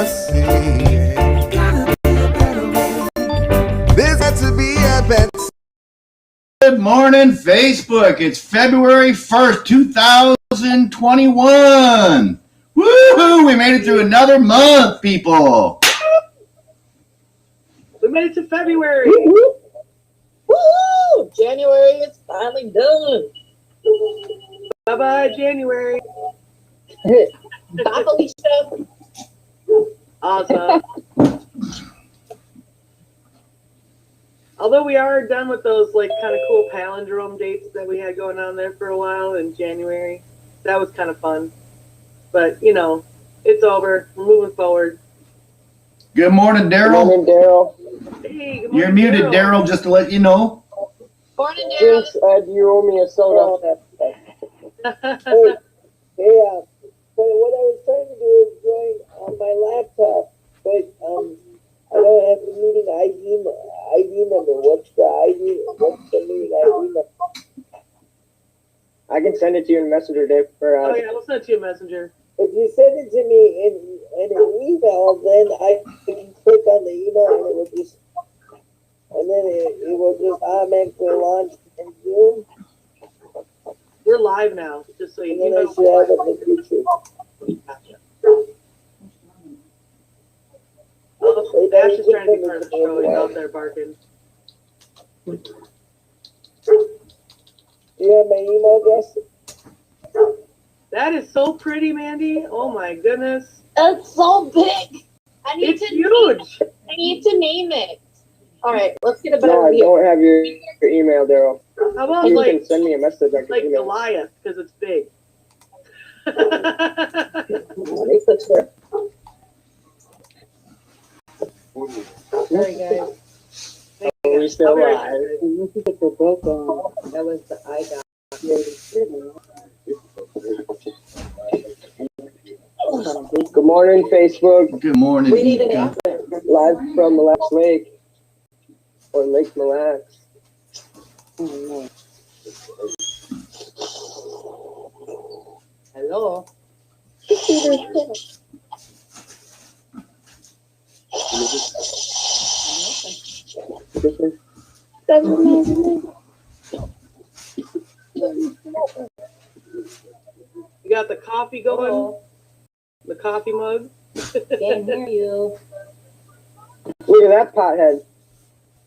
say there's got to be a better. Good morning, Facebook. It's February 1st, 2021. Woohoo! We made it through another month, people. We made it to February. Woo! January is finally done. Bye-bye, January. Bye, Felicia. Awesome. Although we are done with those like kind of cool palindrome dates that we had going on there for a while in January. That was kind of fun. But, you know, it's over. We're moving forward. Good morning, Good Daryl. morning, Daryl. Hey, good morning, You're muted, Daryl, just to let you know. Morning, Daryl. Jinx, you owe me a soda. But what I was trying to do is join on my laptop, but I don't have the meeting ID number. What's the meeting ID number? I can send it to you in Messenger, Dave. Oh, yeah, we'll send it to you a messenger. If you send it to me in an email, then I can click on the email and it will just automatically launch in Zoom. We're live now, just so you And then know. I should have it in the future. Gotcha. Oh, Dash is trying to be part of the show. He's out there barking. Do you have my email address? That is so pretty, Mandy. Oh my goodness. That's so big. I need It's huge. I need to name it. All right, let's get a better No, I view. don't have your email, Daryl. How about You like can send me a message. I can like email. Goliath, because it's big. Sorry, guys. Are we still Okay. live? That was the eye dot. Good morning, Facebook. Good morning. We need an Ika. answer. Live from Mille Lacs Lake. Or Lake Mille Lacs. Hello. You got the coffee going? Hello. The coffee mug? Can't hear you. Look at that pothead.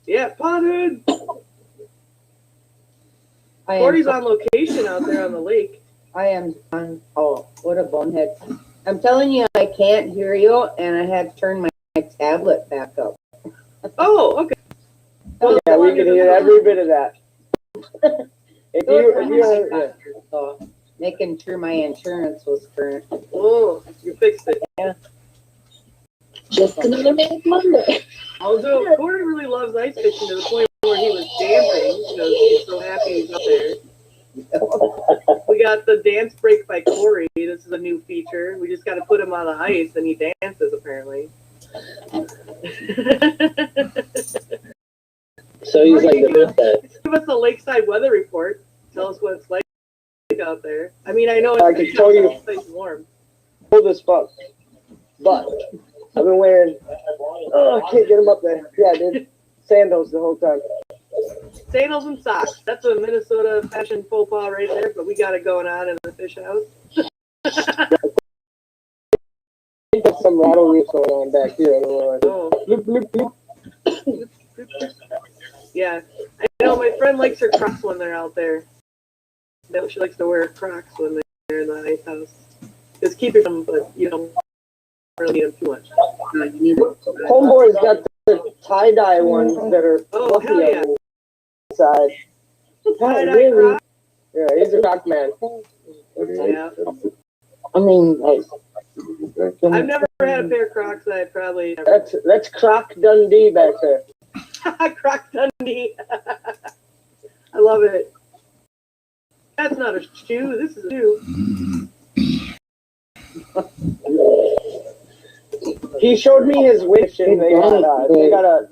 Yeah, potted. I Corey's am, on location out there on the lake. I am on. Oh, what a bonehead. I'm telling you, I can't hear you, and I had to turn my tablet back up. Oh, okay. Yeah, we can hear every bit of that. If you So, making sure my insurance was current. Oh, you fixed it. Just another man's Monday. Although Corey really loves ice fishing to the point where he was dancing because he's so happy he's up there. We got the dance break by Corey. This is a new feature. We just got to put him on the ice and he dances apparently. So he's like the Give us a lakeside weather report. Tell us what it's like out there. I mean, I know I can tell you. it's nice and warm. cold as fuck. But I've been wearing, I can't get them up there. Yeah, dude. Sandals the whole time. Sandals and socks. That's a Minnesota fashion faux pas right there, but we got it going on in the fish house. There's some rattle reefs going on back here. I don't know. Oh. Bloop, bloop, bloop. Yeah, I know my friend likes her Crocs when they're out there. No, she likes to wear Crocs when they're in the ice house. Just keep them, but you don't really need them too much. Homeboy's got the tie-dye ones that are Oh, fluffy hell yeah. on the side. Tie-dye Really? Crocs? Yeah, he's a rock man. Yeah. I mean, I've never had a pair of Crocs that I probably never. that's Croc Dundee back there. Croc Dundee. I love it. That's not a shoe. This is a shoe. He showed me his wish, and they got a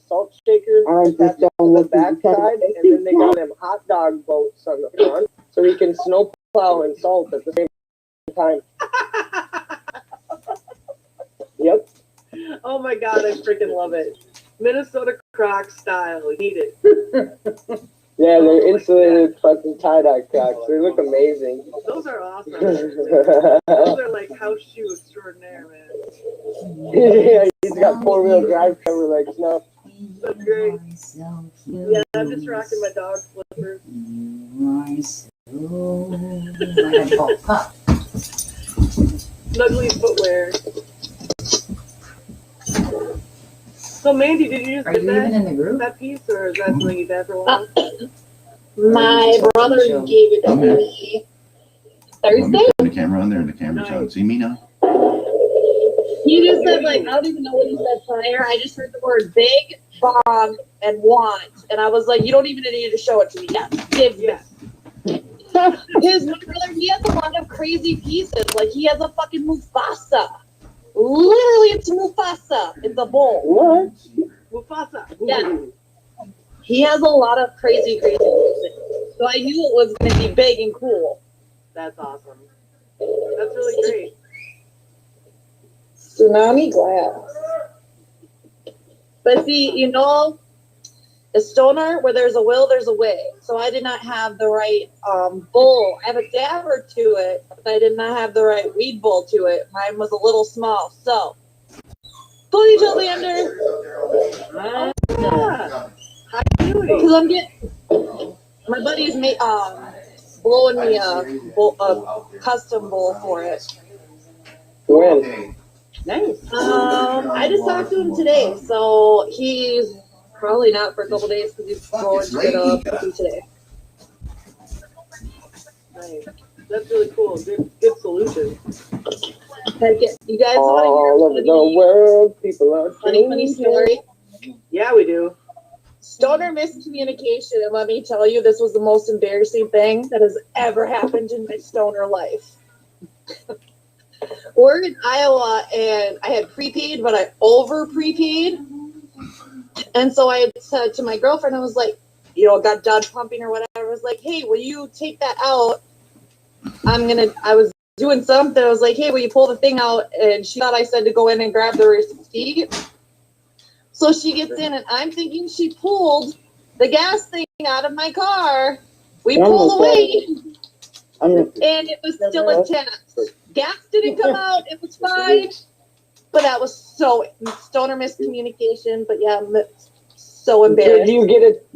salt shaker attached to the backside, and then they got them hot dog boats on the front, so he can snow plow and salt at the same time. Oh my god, I freaking love it. Minnesota Croc style. Need it. Yeah, they're insulated fucking tie-dye Crocs. They look amazing. Those are awesome. Those are like house shoe extraordinaire, man. Yeah, he's got four-wheel drive cover like snuff. So great. Yeah, I'm just rocking my dog flippers. Snuggly footwear. So Mandy, did you just get that piece, or is that something you've had for a while? My brother gave it to me Thursday. The camera on there and the camera's on. See me now? He just said, like, I don't even know what he said prior. I just heard the word big, bomb, and want. And I was like, you don't even need to show it to me. Yes, give me. His brother, he has a lot of crazy pieces. Like, he has a fucking Mufasa. Literally, it's Mufasa. It's a bull. What? Mufasa. Yeah. He has a lot of crazy pieces. So I knew it was going to be big and cool. That's awesome. That's really great. Tsunami glass. But see, you know, a stoner, where there's a will, there's a way. So I did not have the right bowl. I have a dabber to it, but I did not have the right weed bowl to it. Mine was a little small. So, ponytail the under. Because I'm getting, my buddy's blowing me a custom bowl for it. When? Nice. I just talked to him today, so he's probably not for a couple days because he's blowing shit up today. Nice. That's really cool. Good solution. You guys All want over to the hear world, people are funny story? Yeah, we do. Stoner miscommunication, and let me tell you, this was the most embarrassing thing that has ever happened in my stoner life. We're in Iowa, and I had prepaid, but I over prepaid. And so I had said to my girlfriend, I was like, you know, got done pumping or whatever. I was like, hey, will you take that out? I was doing something. I was like, hey, will you pull the thing out? And she thought I said to go in and grab the receipt. So she gets in, and I'm thinking she pulled the gas thing out of my car. We pulled away, and it was still attached. Gas didn't come out. It was fine. But that was so stoner miscommunication. But yeah, so embarrassed. Did you get it?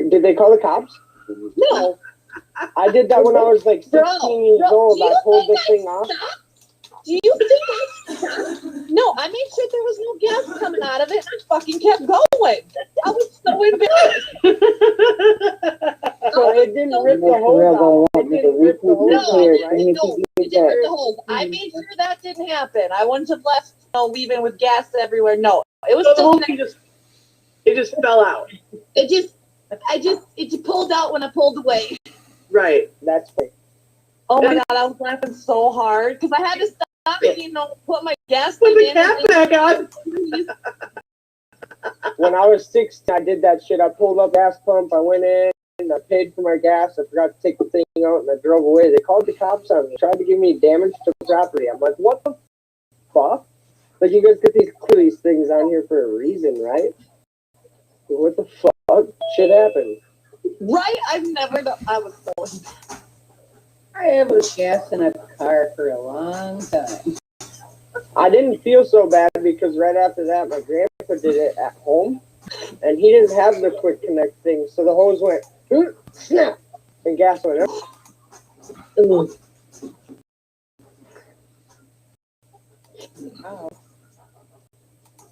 Did they call the cops? No. I did that when I was like 16 years old. I pulled this thing off. Do you think I stopped? No, I made sure there was no gas coming out of it, and I fucking kept going. I was so embarrassed. So it didn't rip the hose out. It didn't rip the hose out, right? No, it didn't rip the hose. I made sure that didn't happen. I wouldn't have left, leaving with gas everywhere. No, it was still. It just fell out. It just pulled out when I pulled away. Right. That's right. Oh my god, I was laughing so hard because I had to stop and put my gas Put tank the in. cap back on. When I was 16, I did that shit. I pulled up gas pump. I went in. I paid for my gas. I forgot to take the thing out, and I drove away. They called the cops on me. Tried to give me damage to property. I'm like, what the fuck? Like, you guys get these things on here for a reason, right? What the fuck? Shit happened. Right? I was so. I have a gas in a car for a long time. I didn't feel so bad because right after that, my grandpa did it at home, and he didn't have the quick connect thing, so the hose went snap, and gas went up. Wow.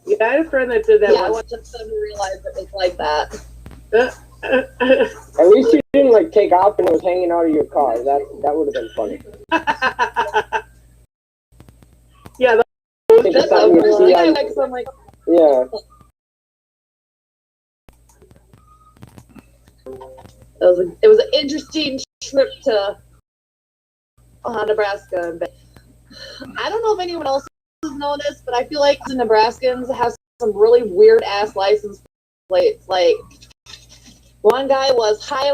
Yeah, I had a friend that did that. Yeah, I want them to realize it was like that. At least you didn't like take off and it was hanging out of your car. That would have been funny. Yeah, That's time the you first see thing I on- like. So I'm like, Yeah. it was an interesting trip to Nebraska. But I don't know if anyone else know this, but I feel like the Nebraskans have some really weird ass license plates. Like one guy was high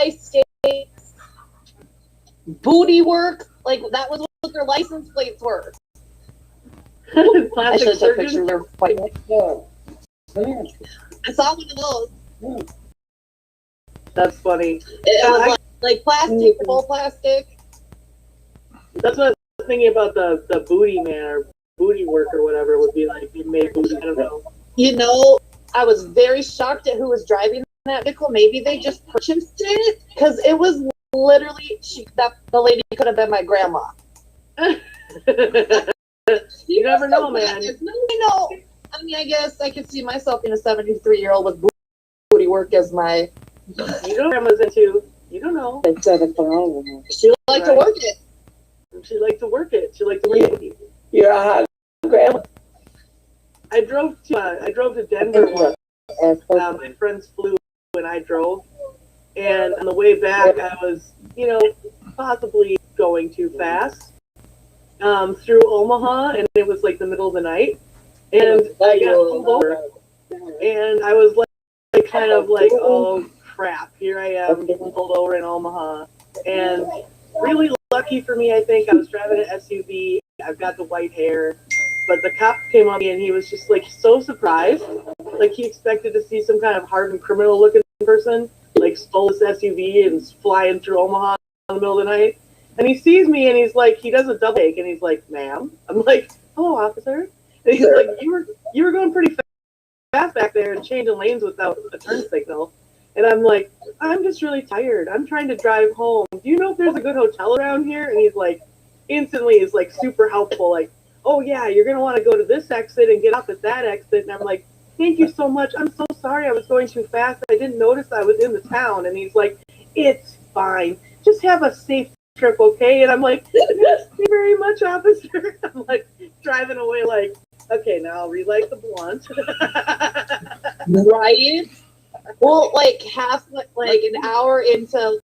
stakes, booty work. Like that was what their license plates were. I Plastic should have took pictures. surgeon. They're quite. Yeah. Yeah. I saw one of those. That's funny. It was I- like plastic, full plastic. That's what I was thinking about the booty man or booty work or whatever would be like. You made booty. I don't know. You know, I was very shocked at who was driving that vehicle. Maybe they just purchased it because it was literally the lady could have been my grandma. You never know, man. No, I mean, I guess I could see myself being a 73-year-old with booty work as my. You know what grandma's into. You don't know. She liked to work it. She liked to work it. She liked to work it. You're a hot grandma. I drove to Denver once. My friends flew and I drove. And on the way back, I was, possibly going too fast through Omaha, and it was like the middle of the night. And I got pulled over, and I was like kind of like, oh crap, here I am pulled over in Omaha. And really lucky for me, I think, I was driving an SUV. I've got the white hair. But the cop came on me and he was just like so surprised. Like he expected to see some kind of hardened criminal looking person, like stole this SUV and is flying through Omaha in the middle of the night. And he sees me and he's like, he does a double take and he's like, ma'am. I'm like, hello, officer. And he's like, you were going pretty fast back there and changing lanes without a turn signal. And I'm like, I'm just really tired. I'm trying to drive home. Do you know if there's a good hotel around here? And he's like, instantly is like super helpful. Like, oh yeah, you're going to want to go to this exit and get off at that exit. And I'm like, thank you so much. I'm so sorry I was going too fast. I didn't notice I was in the town. And he's like, it's fine. Just have a safe trip, okay? And I'm like, thank you very much, officer. I'm like driving away like, okay, now I'll relight the blunt. Right? Well, like an hour into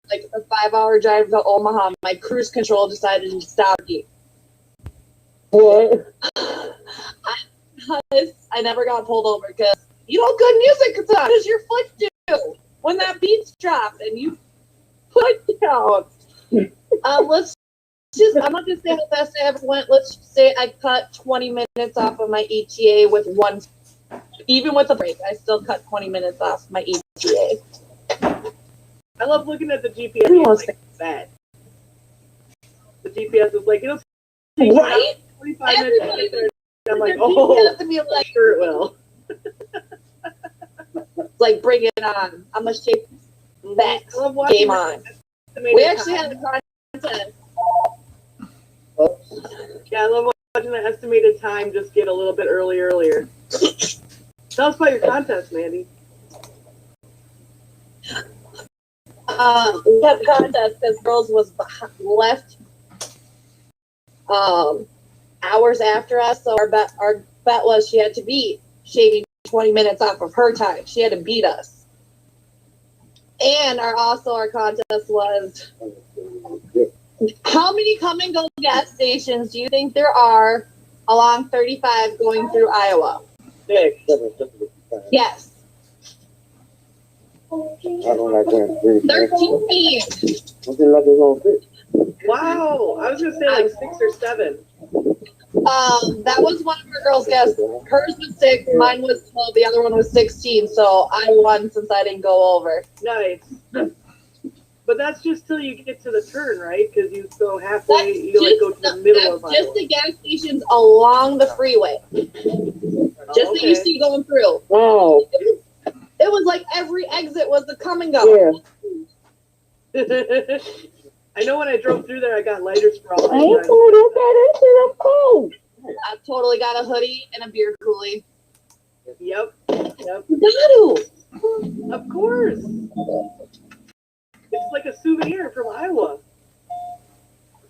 like a 5-hour drive to Omaha, my cruise control decided to stop me. What? I never got pulled over because good music is on as your foot do when that beat's dropped and you put down. I'm not gonna say how fast I ever went. Let's just say I cut 20 minutes off of my ETA with one, even with a break. I still cut 20 minutes off my ETA. I love looking at the GPS. It's like that. The GPS is like, it'll take Right? 25 minutes to get there. And I'm like, oh, to be like, sure it will. like, bring it on. I'm gonna take that I love watching game the on. estimated We actually time. had a contest. Yeah, I love watching the estimated time just get a little bit earlier. Tell us about your contest, Mandy. We had a contest because girls was left hours after us, so our bet was she had to beat shaving 20 minutes off of her time. She had to beat us. And our contest was how many come and go gas stations do you think there are along 35 going through Iowa? 6. Yes. I don't like when 13. something like it's on 6. Wow, I was gonna say like 6 or 7. That was one of our girls' guesses. Hers was 6, mine was 12, the other one was 16. So I won since I didn't go over. Nice. But that's just till you get to the turn, right? Because you go halfway, you like go to the middle of That's just Iowa. the gas stations along the freeway. Just that you see going through. Oh, It was like every exit was a come and go. yeah. I know when I drove through there, I got lighters for all I ain't cool. Look at that shit. I'm cold. I totally got a hoodie and a beer coolie. Yep. You got to. Of course. It's like a souvenir from Iowa.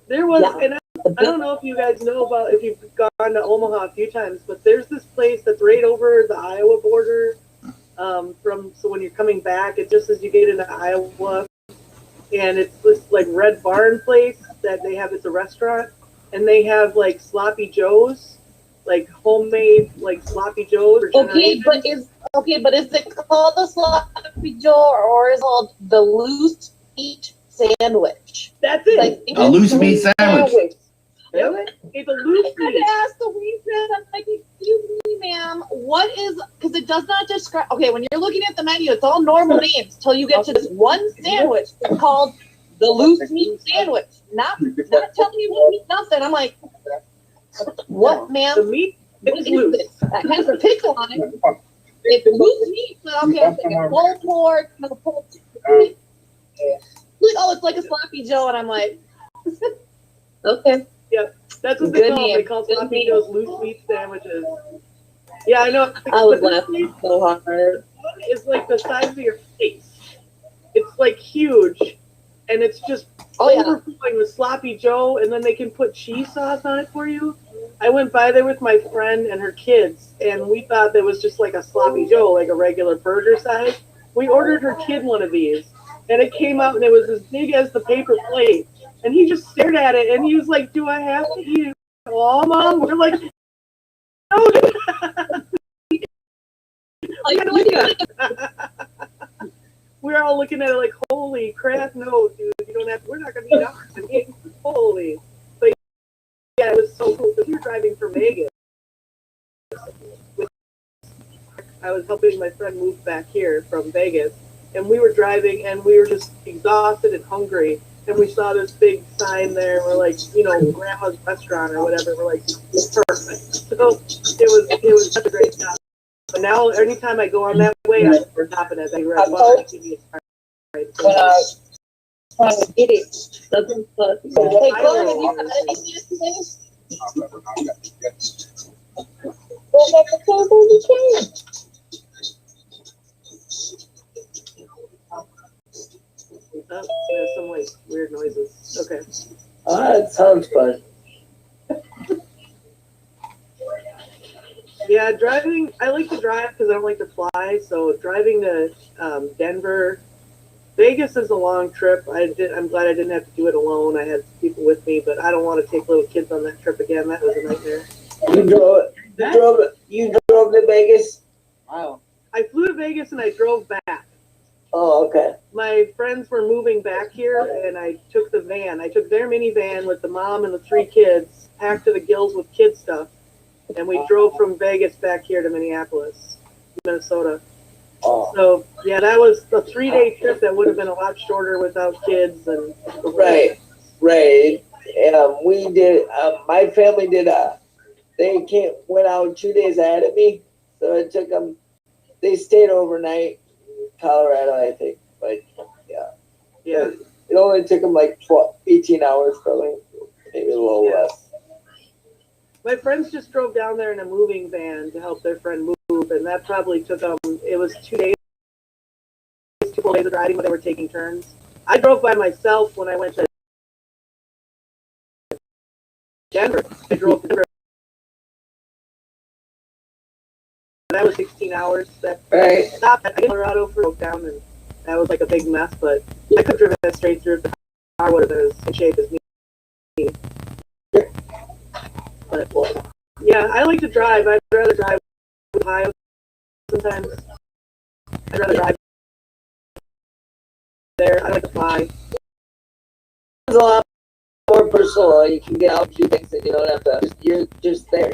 There was, and I don't know if you guys know about, if you've gone to Omaha a few times, but there's this place that's right over the Iowa border. So when you're coming back, it's just as you get into Iowa, and it's this like Red Barn place that they have. It's a restaurant, and they have like sloppy joes, like homemade like sloppy joes. Okay, but is it called the sloppy joe or is it called the loose meat sandwich? That's it. Like, A loose meat sandwich. Yep. It's a loose I meat. asked what is, because it does not describe, okay, when you're looking at the menu, it's all normal names till you get to this one sandwich that's called the loose meat sandwich. Not telling you to eat nothing. I'm like, what, ma'am? The meat What is is loose. this? That has a pickle on it. It's loose meat, but okay, I'm thinking pulled pork, no pulled chicken. Like, oh, it's like a sloppy Joe, and I'm like, okay. That's what Good they call. name. They call Good sloppy name. joe's loose meat sandwiches. Yeah, I know. I was But this laughing place so hard. is like the size of your face. It's like huge, and it's just Oh, yeah. overflowing with sloppy Joe, and then they can put cheese sauce on it for you. I went by there with my friend and her kids, and we thought that was just like a sloppy Joe, like a regular burger size. We ordered her kid one of these, and it came out, and it was as big as the paper plate. And he just stared at it, and he was like, "Do I have to eat it all, Mom?" We're like, "No." We're all looking at it like, "Holy crap, no, dude, you don't have. We're not gonna eat ours." Holy, but yeah, it was so cool because we were driving from Vegas. I was helping my friend move back here from Vegas, and we were driving, and we were just exhausted and hungry. And we saw this big sign there. We're like, Grandma's Restaurant or whatever. We're like, perfect. So it was such a great job. But now, anytime I go on that way, I'm stopping at that red bar. When I trying to get it, doesn't put. Hey, Claire, have you got anything today? Go back to table, you can. Oh, there's some like weird noises. Okay. That sounds fun. Yeah, driving. I like to drive because I don't like to fly. So driving to Denver, Vegas is a long trip. I'm glad I didn't have to do it alone. I had people with me, but I don't want to take little kids on that trip again. That was a nightmare. You drove to Vegas? Wow. I flew to Vegas and I drove back. Oh, okay. My friends were moving back here, and I took the van. I took their minivan with the mom and the 3 kids, packed to the gills with kid stuff, and we drove from Vegas back here to Minneapolis, Minnesota. Oh. So, yeah, that was a 3-day trip that would have been a lot shorter without kids. And Right. We did, my family did, they went out 2 days ahead of me, so it took them, they stayed overnight. Colorado, I think, but yeah. It only took them like 18 hours, probably, maybe a little less. My friends just drove down there in a moving van to help their friend move, and that probably took them, it was 2 days, 2 full days of riding when they were taking turns. I drove by myself when I went to Denver. I drove to Denver. That was 16 hours. That stopped at Colorado for broke down, and that was like a big mess. But I could have driven that straight through. The car would have been as in shape as me. But yeah, I like to drive. I'd rather drive with Ohio sometimes. I'd rather drive there. I like to fly. It's a lot more personal. You can get out and do things and you don't have to. You're just there.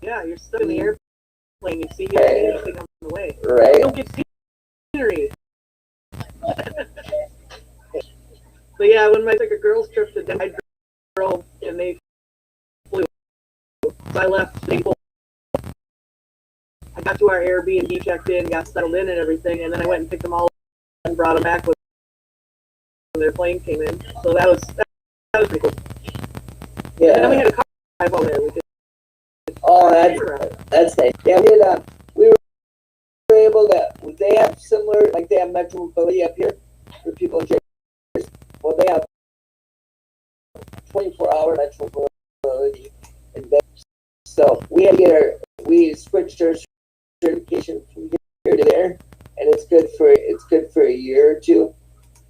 Yeah, you're stuck in the airplane. You see anything on the way. Right. You don't get scenery. But yeah, when I took a girls' trip to Denver, I drove and they flew. So I left. I got to our Airbnb, checked in, got settled in and everything, and then I went and picked them all up and brought them back when their plane came in. So that was pretty cool. Yeah. And then we had a car drive over there. We did. Oh, that's nice. Yeah, we were able to. They have similar, like they have Metro Mobility up here for people in Jersey. Well, they have 24-hour Metro Mobility in Vegas. So we switched our certification from here to there, and it's good for a year or 2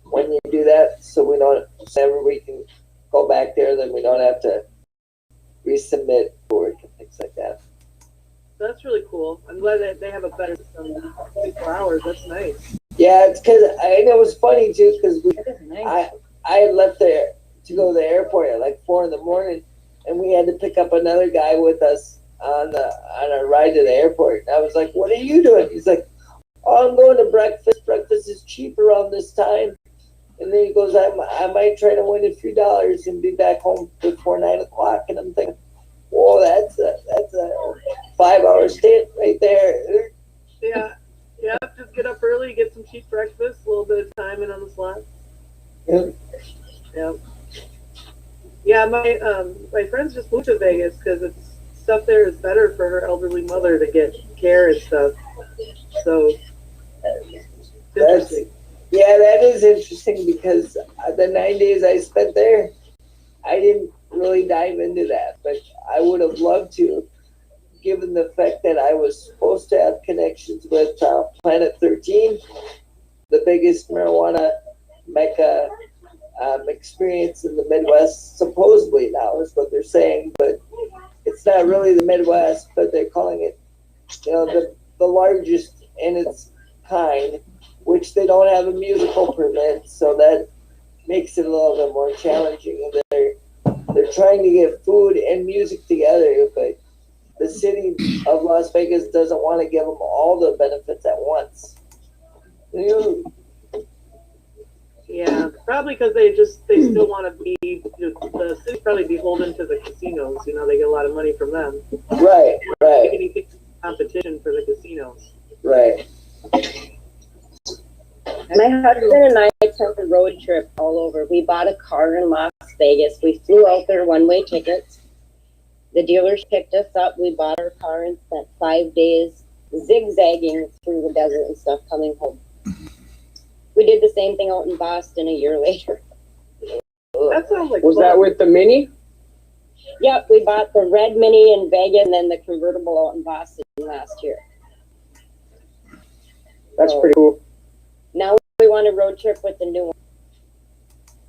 when you do that. So we can go back there, then we don't have to resubmit for it and things like that. That's really cool. I'm glad that they have a better system than 24 hours. That's nice. Yeah, it's because I know it was funny too because Nice. I had left there to go to the airport at like 4 in the morning, and we had to pick up another guy with us on a ride to the airport. And I was like, "What are you doing?" He's like, "Oh, I'm going to breakfast. Breakfast is cheap around this time." And then he goes, I might try to win a few dollars and be back home before 9 o'clock." And I'm thinking, whoa, that's a 5 hour stint right there. Yeah. Yeah, just get up early, get some cheap breakfast, a little bit of time in on the slot. Yeah. Yeah. Yeah, my friends just moved to Vegas because it's stuff there is better for her elderly mother to get care and stuff. So it's interesting. Yeah, that is interesting because the 9 days I spent there, I didn't really dive into that, but I would have loved to, given the fact that I was supposed to have connections with Planet 13, the biggest marijuana mecca experience in the Midwest, supposedly now is what they're saying, but it's not really the Midwest, but they're calling it, the largest in its kind, which they don't have a musical permit, so that makes it a little bit more challenging. And they're trying to get food and music together, but the city of Las Vegas doesn't want to give them all the benefits at once. Yeah, probably because they still want to be, the city's probably beholden to the casinos. They get a lot of money from them. Right. Anything competition for the casinos. Right. My husband and I took a road trip all over. We bought a car in Las Vegas. We flew out there one-way tickets. The dealers picked us up. We bought our car and spent 5 days zigzagging through the desert and stuff coming home. We did the same thing out in Boston a year later. That sounds like Was fun. that with the Mini? Yep, we bought the red Mini in Vegas and then the convertible out in Boston last year. That's pretty cool. Now we want a road trip with the new one.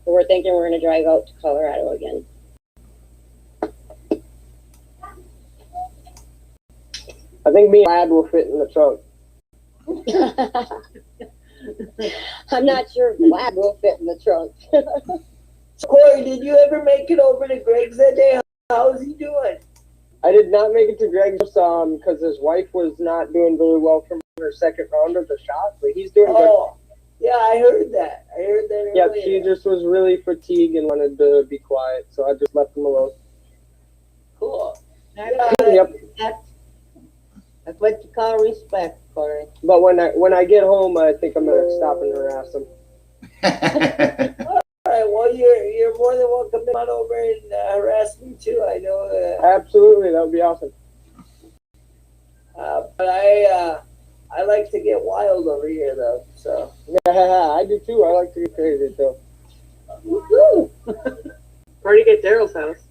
So we're thinking we're going to drive out to Colorado again. I think me and Lad will fit in the trunk. I'm not sure if Vlad will fit in the trunk. Corey, did you ever make it over to Greg's that day? How's he doing? I did not make it to Greg's because his wife was not doing very well from her second round of the shot, but he's doing good. Oh, yeah, I heard that. Yeah, Earlier. she just was really fatigued and wanted to be quiet, so I just left him alone. Cool. Yep. That's what you call respect, Corey. But when I get home, I think I'm gonna stop and harass him. All right, well, you're more than welcome to come on over and harass me too. I know. Absolutely, that would be awesome. But I like to get wild over here though. So. Yeah, I do too. I like to get crazy too. Woo-hoo. Party at Daryl's house.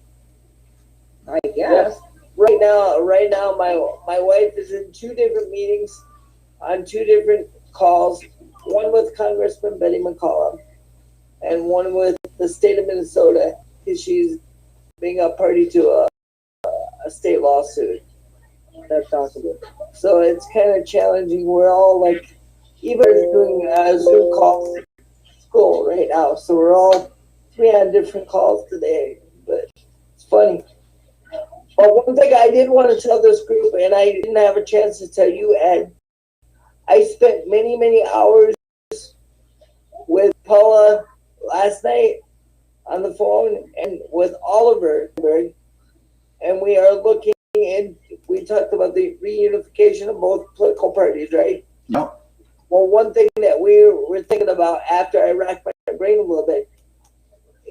I guess. Yes. Right now, my wife is in 2 different meetings on 2 different calls. One with Congressman Betty McCollum, and one with the state of Minnesota, because she's being a party to a state lawsuit. That's awesome. So it's kind of challenging. We're all like, even doing Zoom calls at school right now. So we're all 3 on different calls today, but it's funny. But one thing I did want to tell this group, and I didn't have a chance to tell you, Ed, I spent many, many hours with Paula last night on the phone and with Oliver, and we are looking in, we talked about the reunification of both political parties, right? No. Well, one thing that we were thinking about after I racked my brain a little bit,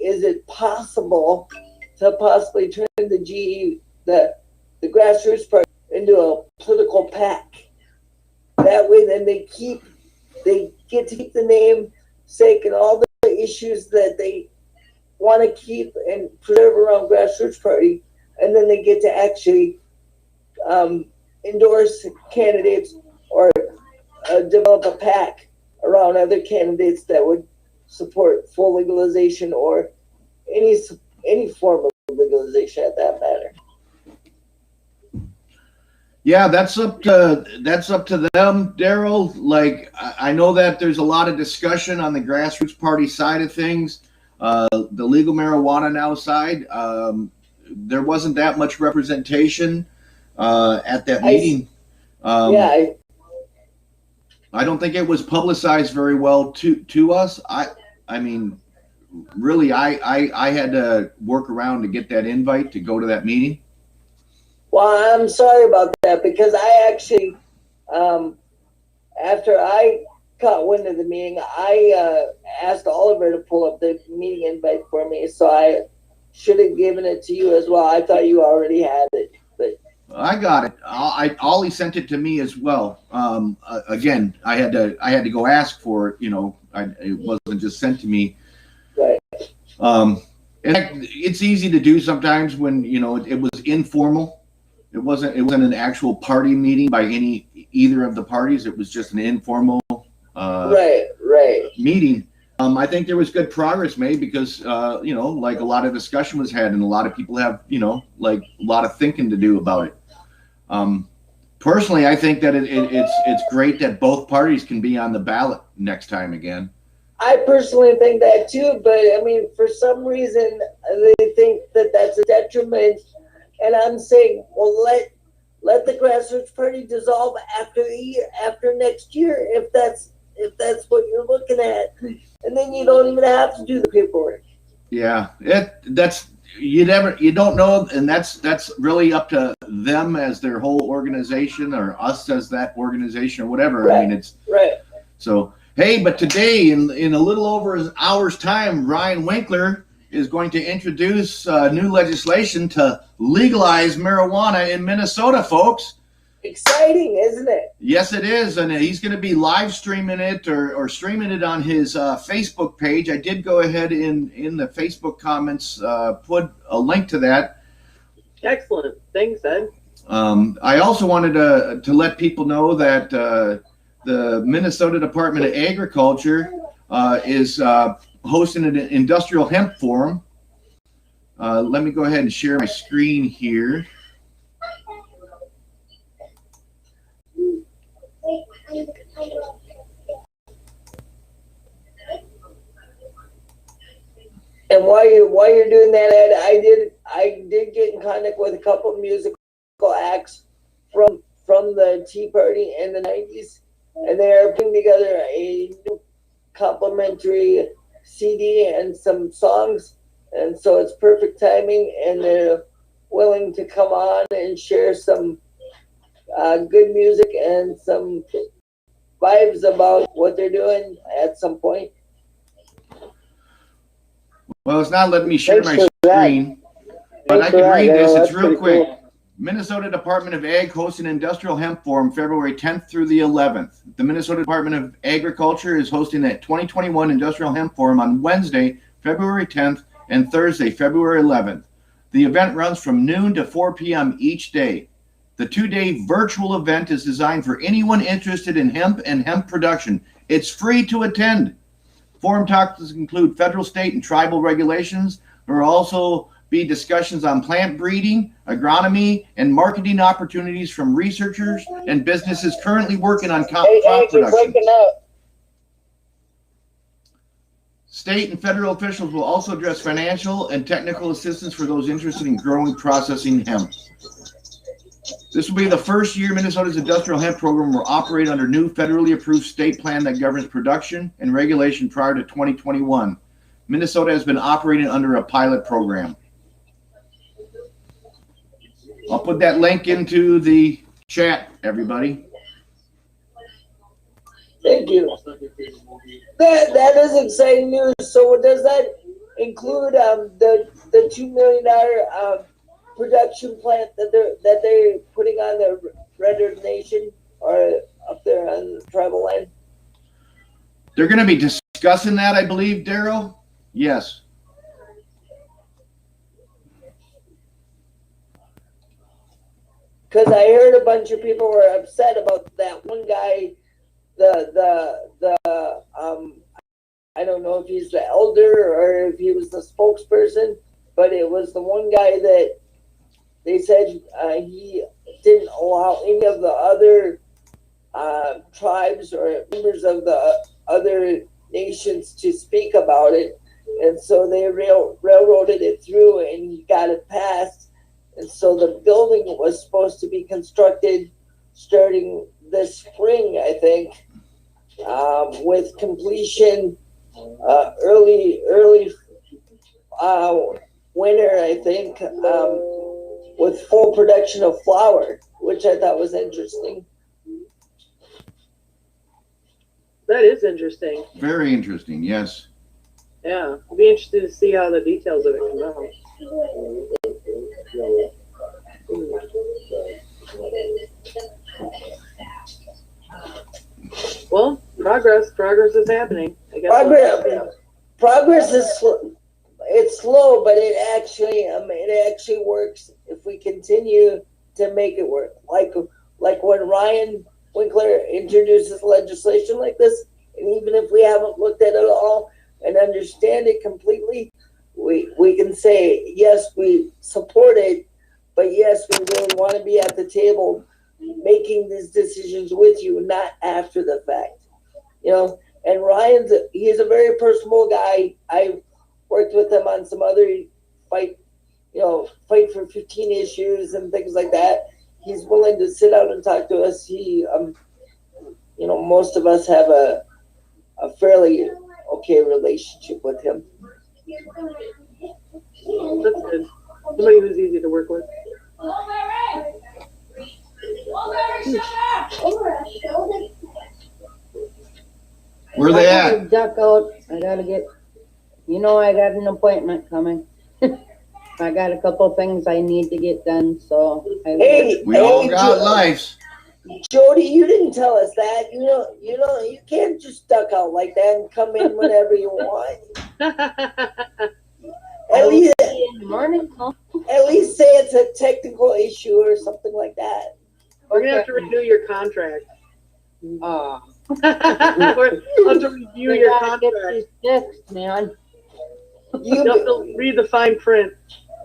is it possible to possibly turn the GE, the grassroots party, into a political PAC? That way, then they get to keep the name sake and all the issues that they want to keep and preserve around grassroots party, and then they get to actually endorse candidates or develop a PAC around other candidates that would support full legalization or any form of legalization at that matter. Yeah, that's up to them, Daryl. Like, I know that there's a lot of discussion on the grassroots party side of things, the legal marijuana now side. There wasn't that much representation at that meeting. Yeah, I don't think it was publicized very well to us. I mean, really, I had to work around to get that invite to go to that meeting. well, I'm sorry about that because I actually, after I caught wind of the meeting, I asked Oliver to pull up the meeting invite for me, so I should have given it to you as well. I thought you already had it, but I got it. Ollie sent it to me as well. Again, I had to go ask for it. You know, it wasn't just sent to me. right. It's easy to do sometimes when it was informal. It wasn't an actual party meeting by either of the parties. It was just an informal Right. meeting. I think there was good progress made because like a lot of discussion was had and a lot of people have like a lot of thinking to do about it. Personally, I think that it's great that both parties can be on the ballot next time again. I personally think that too, but I mean, for some reason, they think that that's a detriment. And I'm saying, well, let the grassroots party dissolve after next year, if that's what you're looking at, and then you don't even have to do the paperwork. Yeah, you don't know, and that's really up to them as their whole organization or us as that organization or whatever. Right. I mean, it's Right. so. Hey, but today in a little over an hour's time, Ryan Winkler is going to introduce new legislation to legalize marijuana in Minnesota, folks. Exciting, isn't it? Yes, it is, and he's going to be live streaming it or streaming it on his Facebook page. I did go ahead in the Facebook comments put a link to that. Excellent. Thanks, Ed. I also wanted to let people know that the Minnesota Department of Agriculture is hosting an industrial hemp forum. Let me go ahead and share my screen here. And while you're doing that, Ed, I did get in contact with a couple of musical acts from the Tea Party in the 90s, and they are putting together a new complimentary CD and some songs, and so it's perfect timing, and they're willing to come on and share some good music and some vibes about what they're doing at some point. Well, it's not letting me share Thanks my for that. screen, but I Thanks for can that, read this. Daryl. It's That's real pretty quick. cool. Minnesota Department of Ag hosts an industrial hemp forum February 10th through the 11th. The Minnesota Department of Agriculture is hosting a 2021 Industrial Hemp Forum on Wednesday, February 10th and Thursday, February 11th. The event runs from noon to 4 p.m. each day. The two-day virtual event is designed for anyone interested in hemp and hemp production. It's free to attend. Forum talks include federal, state, and tribal regulations. There will also be discussions on plant breeding, agronomy, and marketing opportunities from researchers and businesses currently working on crop production. Breaking up. State and federal officials will also address financial and technical assistance for those interested in growing and processing hemp. This will be the first year Minnesota's industrial hemp program will operate under new federally approved state plan that governs production and regulation prior to 2021. Minnesota has been operating under a pilot program. I'll put that link into the chat, everybody. Thank you. That is exciting news. So does that include the $2 million production plant that they're putting on the Red Earth Nation or up there on the tribal land? They're going to be discussing that, I believe, Daryl. Yes. Because I heard a bunch of people were upset about that one guy, I don't know if he's the elder or if he was the spokesperson, but it was the one guy that they said he didn't allow any of the other tribes or members of the other nations to speak about it. And so they railroaded it through and he got it passed. And so the building was supposed to be constructed starting this spring, I think, with completion early winter, I think, with full production of flour, which I thought was interesting. That is interesting. Very interesting, yes. Yeah, I'd be interested to see how the details of it come out. Well, progress is happening. I guess. Progress is it's slow, but it actually works if we continue to make it work. Like when Ryan Winkler introduces legislation like this, and even if we haven't looked at it all and understand it completely, we can say, yes, we support it, but yes, we really want to be at the table making these decisions with you, not after the fact. You know, and he's a very personable guy. I worked with him on some other fight for 15 issues and things like that. He's willing to sit down and talk to us. Most of us have a fairly okay relationship with him. That's good. Somebody who's easy to work with. Where they I gotta at? duck out. I got an appointment coming. I got a couple things I need to get done, so We all got lives. Jody, you didn't tell us that. You can't just duck out like that and come in whenever you want. At least in the morning. Huh? At least say it's a technical issue or something like that. We're gonna have to renew your contract. Oh, We'll have to review your contract. Fixed, man. You have to read the fine print.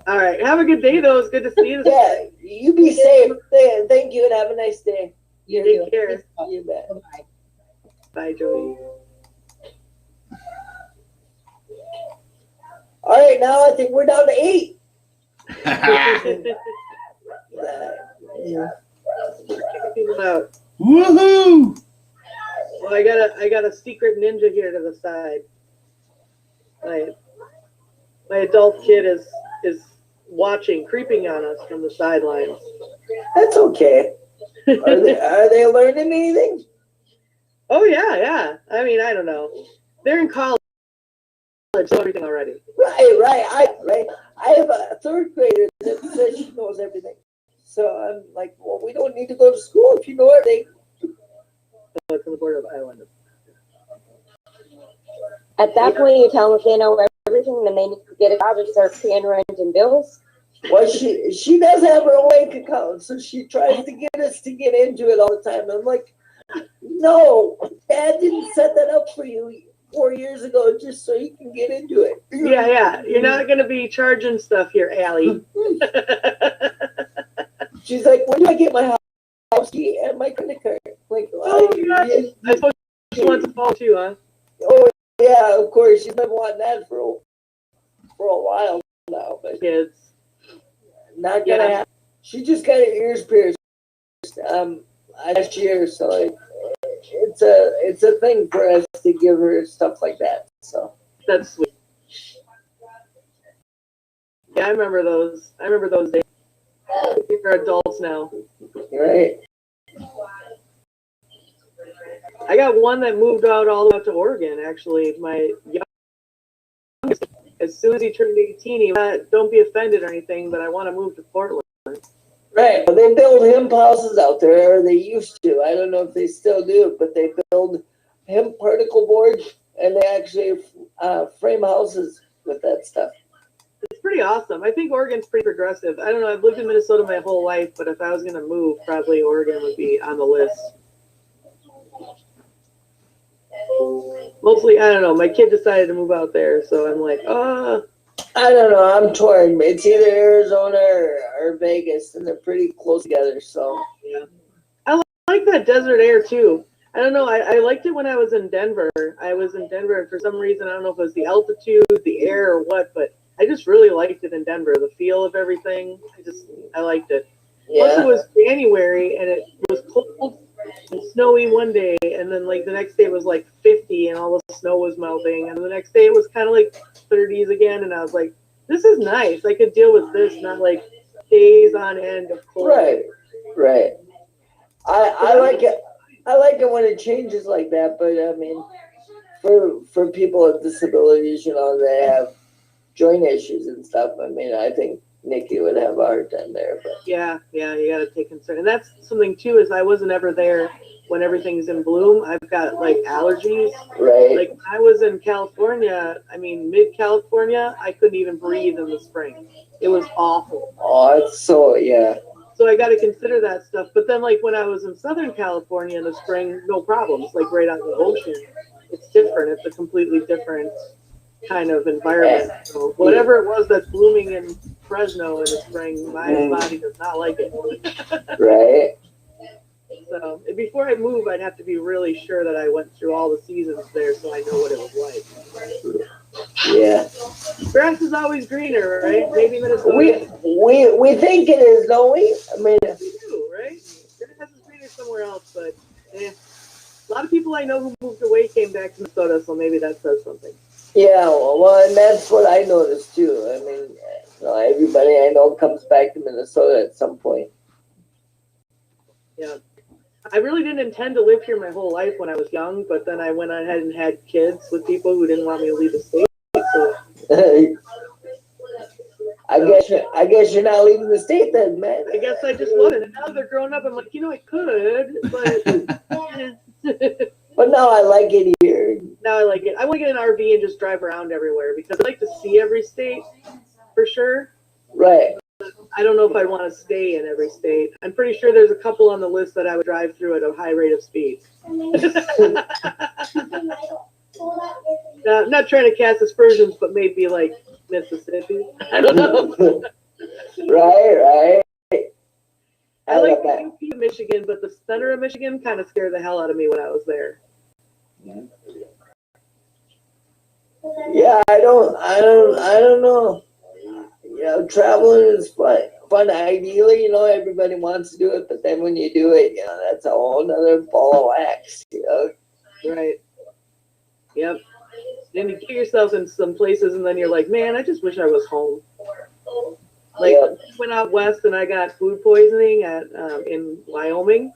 All right. Have a good day, though. It's good to see you. Yeah, you be safe. Thank you, and have a nice day. Take care. You bet. Bye. Bye, Joey. All right, now I think we're down to 8. Yeah. People out. Woohoo! Well, I got a secret ninja here to the side. My adult kid is watching, creeping on us from the sidelines. That's okay. Are they learning anything? Oh yeah. I mean, I don't know. They're in college, so everything already. Right. I have a 3rd grader that says she knows everything. So I'm like, well, we don't need to go to school if you know everything. It's on the border of Iowa. At that point, you tell them if they know everything, then they need to get a job and start paying rent and bills. Well, she does have her own bank account, so she tries to get us to get into it all the time. I'm like, no, Dad didn't set that up for you 4 years ago just so you can get into it. Yeah. You're not going to be charging stuff here, Allie. She's like, when do I get my house key and my credit card? Like, I suppose she wants a phone too, huh? Oh, yeah, of course. She's been wanting that for a while now, but Kids. not gonna happen. She just got her ears pierced last year, so it's a thing for us to give her stuff like that. So That's sweet. Yeah, I remember those days. We're adults now. right. I got one that moved out all the way out to Oregon, actually. My youngest, as soon as he turned 18, he went, don't be offended or anything, but I want to move to Portland. Right. Well, they build hemp houses out there, or they used to. I don't know if they still do, but they build hemp particle board, and they actually frame houses with that stuff. It's pretty awesome. I think Oregon's pretty progressive. I don't know. I've lived in Minnesota my whole life, but if I was going to move, probably Oregon would be on the list. Mostly, I don't know. My kid decided to move out there, so I'm like, I don't know. I'm torn. It's either Arizona or Vegas, and they're pretty close together. So yeah. I like that desert air too. I don't know. I liked it when I was in Denver. I was in Denver for some reason. I don't know if it was the altitude, the air, or what, but I just really liked it in Denver. The feel of everything. I liked it. Plus, Yeah. it was January and it was cold and snowy one day, and then like the next day it was like 50 and all the snow was melting, and the next day it was kind of like 30s again, and I was like, this is nice. I could deal with this, not like days on end of cold. Right. I like it. I like it when it changes like that. But I mean, for people with disabilities, you know, they have joint issues and stuff. I mean, I think Nikki would have a hard time there. But Yeah, you got to take concern, and that's something too. Is I wasn't ever there when everything's in bloom. I've got like allergies. right. Like when I was in California, I mean mid California, I couldn't even breathe in the spring. It was awful. Oh, it's so yeah. So I got to consider that stuff. But then like when I was in Southern California in the spring, no problems. Like right on the ocean, it's different. It's a completely different kind of environment. So whatever it was that's blooming in Fresno in the spring, my body does not like it. Right. So before I move, I'd have to be really sure that I went through all the seasons there, so I know what it was like. Yeah. Grass is always greener, right? Maybe Minnesota. We think it is, don't we? I mean, We do, right? Grass is greener somewhere else, but a lot of people I know who moved away came back to Minnesota, so maybe that says something. yeah. Well, and that's what I noticed too. I mean, you know, everybody I know comes back to Minnesota at some point. Yeah. I really didn't intend to live here my whole life when I was young, but then I went ahead and had kids with people who didn't want me to leave the state. So I guess you're not leaving the state then, man. I guess I just wasn't. And now they're growing up. I'm like, I could, but But now I like it here. now I like it. I want to get an RV and just drive around everywhere because I like to see every state for sure. Right. I don't know if I want to stay in every state. I'm pretty sure there's a couple on the list that I would drive through at a high rate of speed. I'm not trying to cast aspersions, but maybe like Mississippi. I don't know. Right. I like that. the UP of Michigan, but the center of Michigan kind of scared the hell out of me when I was there. Yeah, I don't know. You know, traveling is fun. Ideally, you know, everybody wants to do it, but then when you do it, you know, that's a whole nother ball of wax. You know. Right. Yep. Then you get yourself in some places, and then you're like, man, I just wish I was home. Like, Yeah. I went out west and I got food poisoning in Wyoming.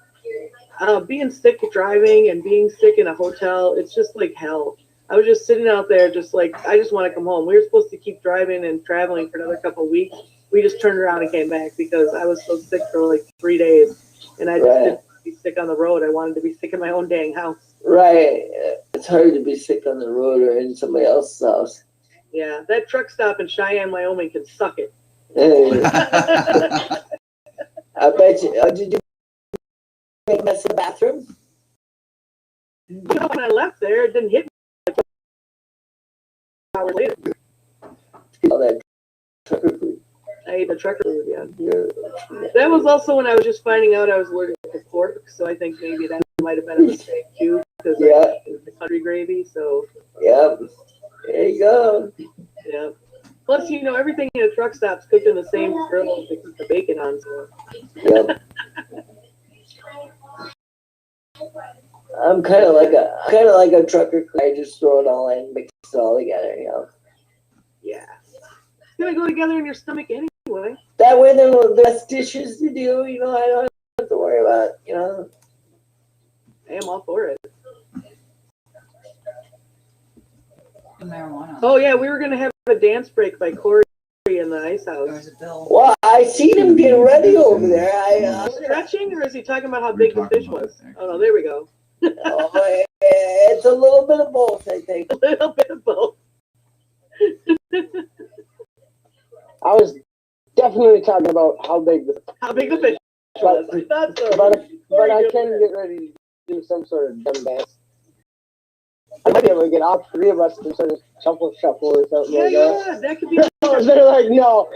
Being sick driving and being sick in a hotel, it's just like hell. I was just sitting out there just like, I just want to come home. We were supposed to keep driving and traveling for another couple of weeks. We just turned around and came back because I was so sick for like 3 days. And I just didn't want to be sick on the road. I wanted to be sick in my own dang house. Right. It's hard to be sick on the road or in somebody else's house. Yeah, that truck stop in Cheyenne, Wyoming can suck it. I bet you. Did you make a mess in the bathroom? When I left there, it didn't hit me. Like 2 hours later, All that trucker food. I ate the trucker food, yeah. That was also when I was just finding out I was allergic to pork, so I think maybe that might have been a mistake too, because it was the country gravy, so. Yep. There you go. Yeah. Plus, everything in a truck stop's cooked in the same grill they cook the bacon on, so. Yep. I'm kind of like a trucker. I just throw it all in, mix it all together, you know. Yeah. It's gonna go together in your stomach anyway. That way, then the less dishes to do, you know. I don't have to worry about, you know. I am all for it. Marijuana. Oh yeah, we were gonna have a dance break by Corey in the ice house. There's a bill. Well, I seen him getting ready over there. Stretching, or is he talking about how big the fish was? Oh no, there we go. Oh, it's a little bit of both, I think. A little bit of both. I was definitely talking about how big the fish was. I thought so. but I can get ready to do some sort of dumb dance. I might be able to get all 3 of us to sort of shuffle or something like that. Yeah, that could be. They're like, no.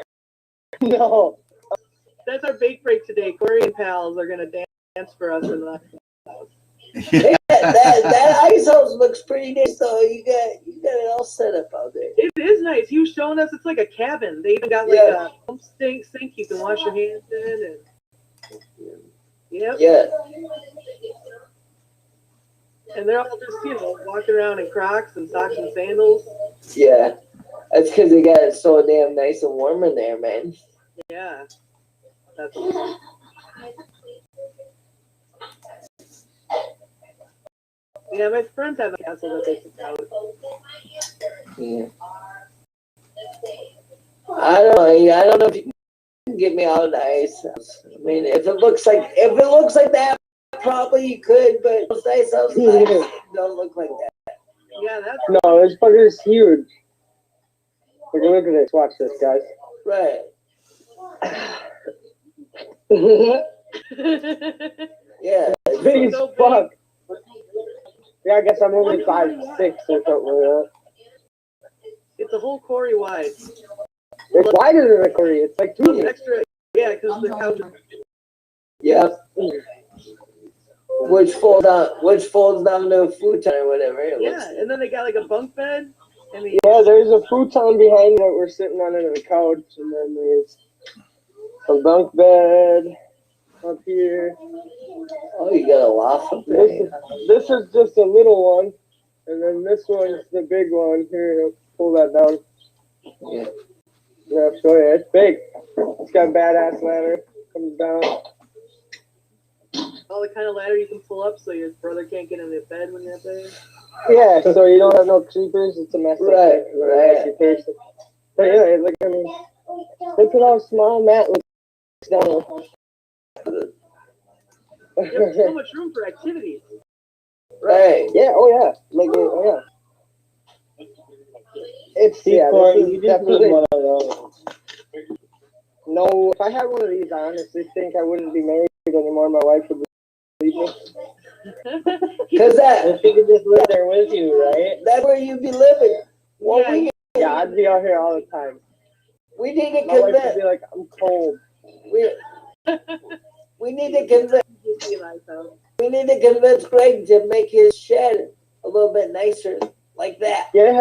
That's our bake break today. Corey and pals are gonna dance for us in the house. Yeah, that ice house looks pretty nice. So you got it all set up out there. It is nice. He was showing us it's like a cabin. They even got like Yeah. a pump sink you can wash your hands in, and yep. Yeah. And they're all just walking around in Crocs and socks and sandals. Yeah. That's because they got it so damn nice and warm in there, man. Yeah, that's awesome. Yeah, my friends have a castle that they took out. Yeah. I don't know if you can get me out of the ice house. I mean, if it looks like that, probably you could, but those ice houses don't look like that. Yeah, that's No, this fucker's huge. Look at this. Watch this, guys. Right. Yeah. It's big as so fuck. Yeah, I guess I'm only 5'6" or something like that. It's a whole Corey wide. It's wider than a Corey. It's like 2 meters. Extra, yeah, because the couch. Yeah. Which folds down to a futon or whatever. Yeah, and then they got like a bunk bed. And Yeah, there's a futon behind that we're sitting on under the couch, and then there's a bunk bed up here. Oh, you got a loft up there. This is just a little one, and then this one's the big one. Here, pull that down. Yeah. Yeah, show you. It's big. It's got a badass ladder. Comes down. all the kind of ladder you can pull up so your brother can't get in the bed when you're up there. Yeah, so you don't have no creepers. It's a mess. Right. But yeah, look, I mean, look at how small Matt looks down. There's so much room for activities. Right. Yeah. Oh yeah. Like. Oh yeah. It's See, Corey, you just definitely need one of those. No. If I had one of these, I honestly think I wouldn't be married anymore. My wife would leave me. Because If you could just live there with you, right? that's where you'd be living. Well, Yeah, I'd be out here all the time. we need to My wife would convince. be like, I'm cold. We need to convince. Just be like, so. We need to convince Greg to make his shed a little bit nicer, like that. Yeah.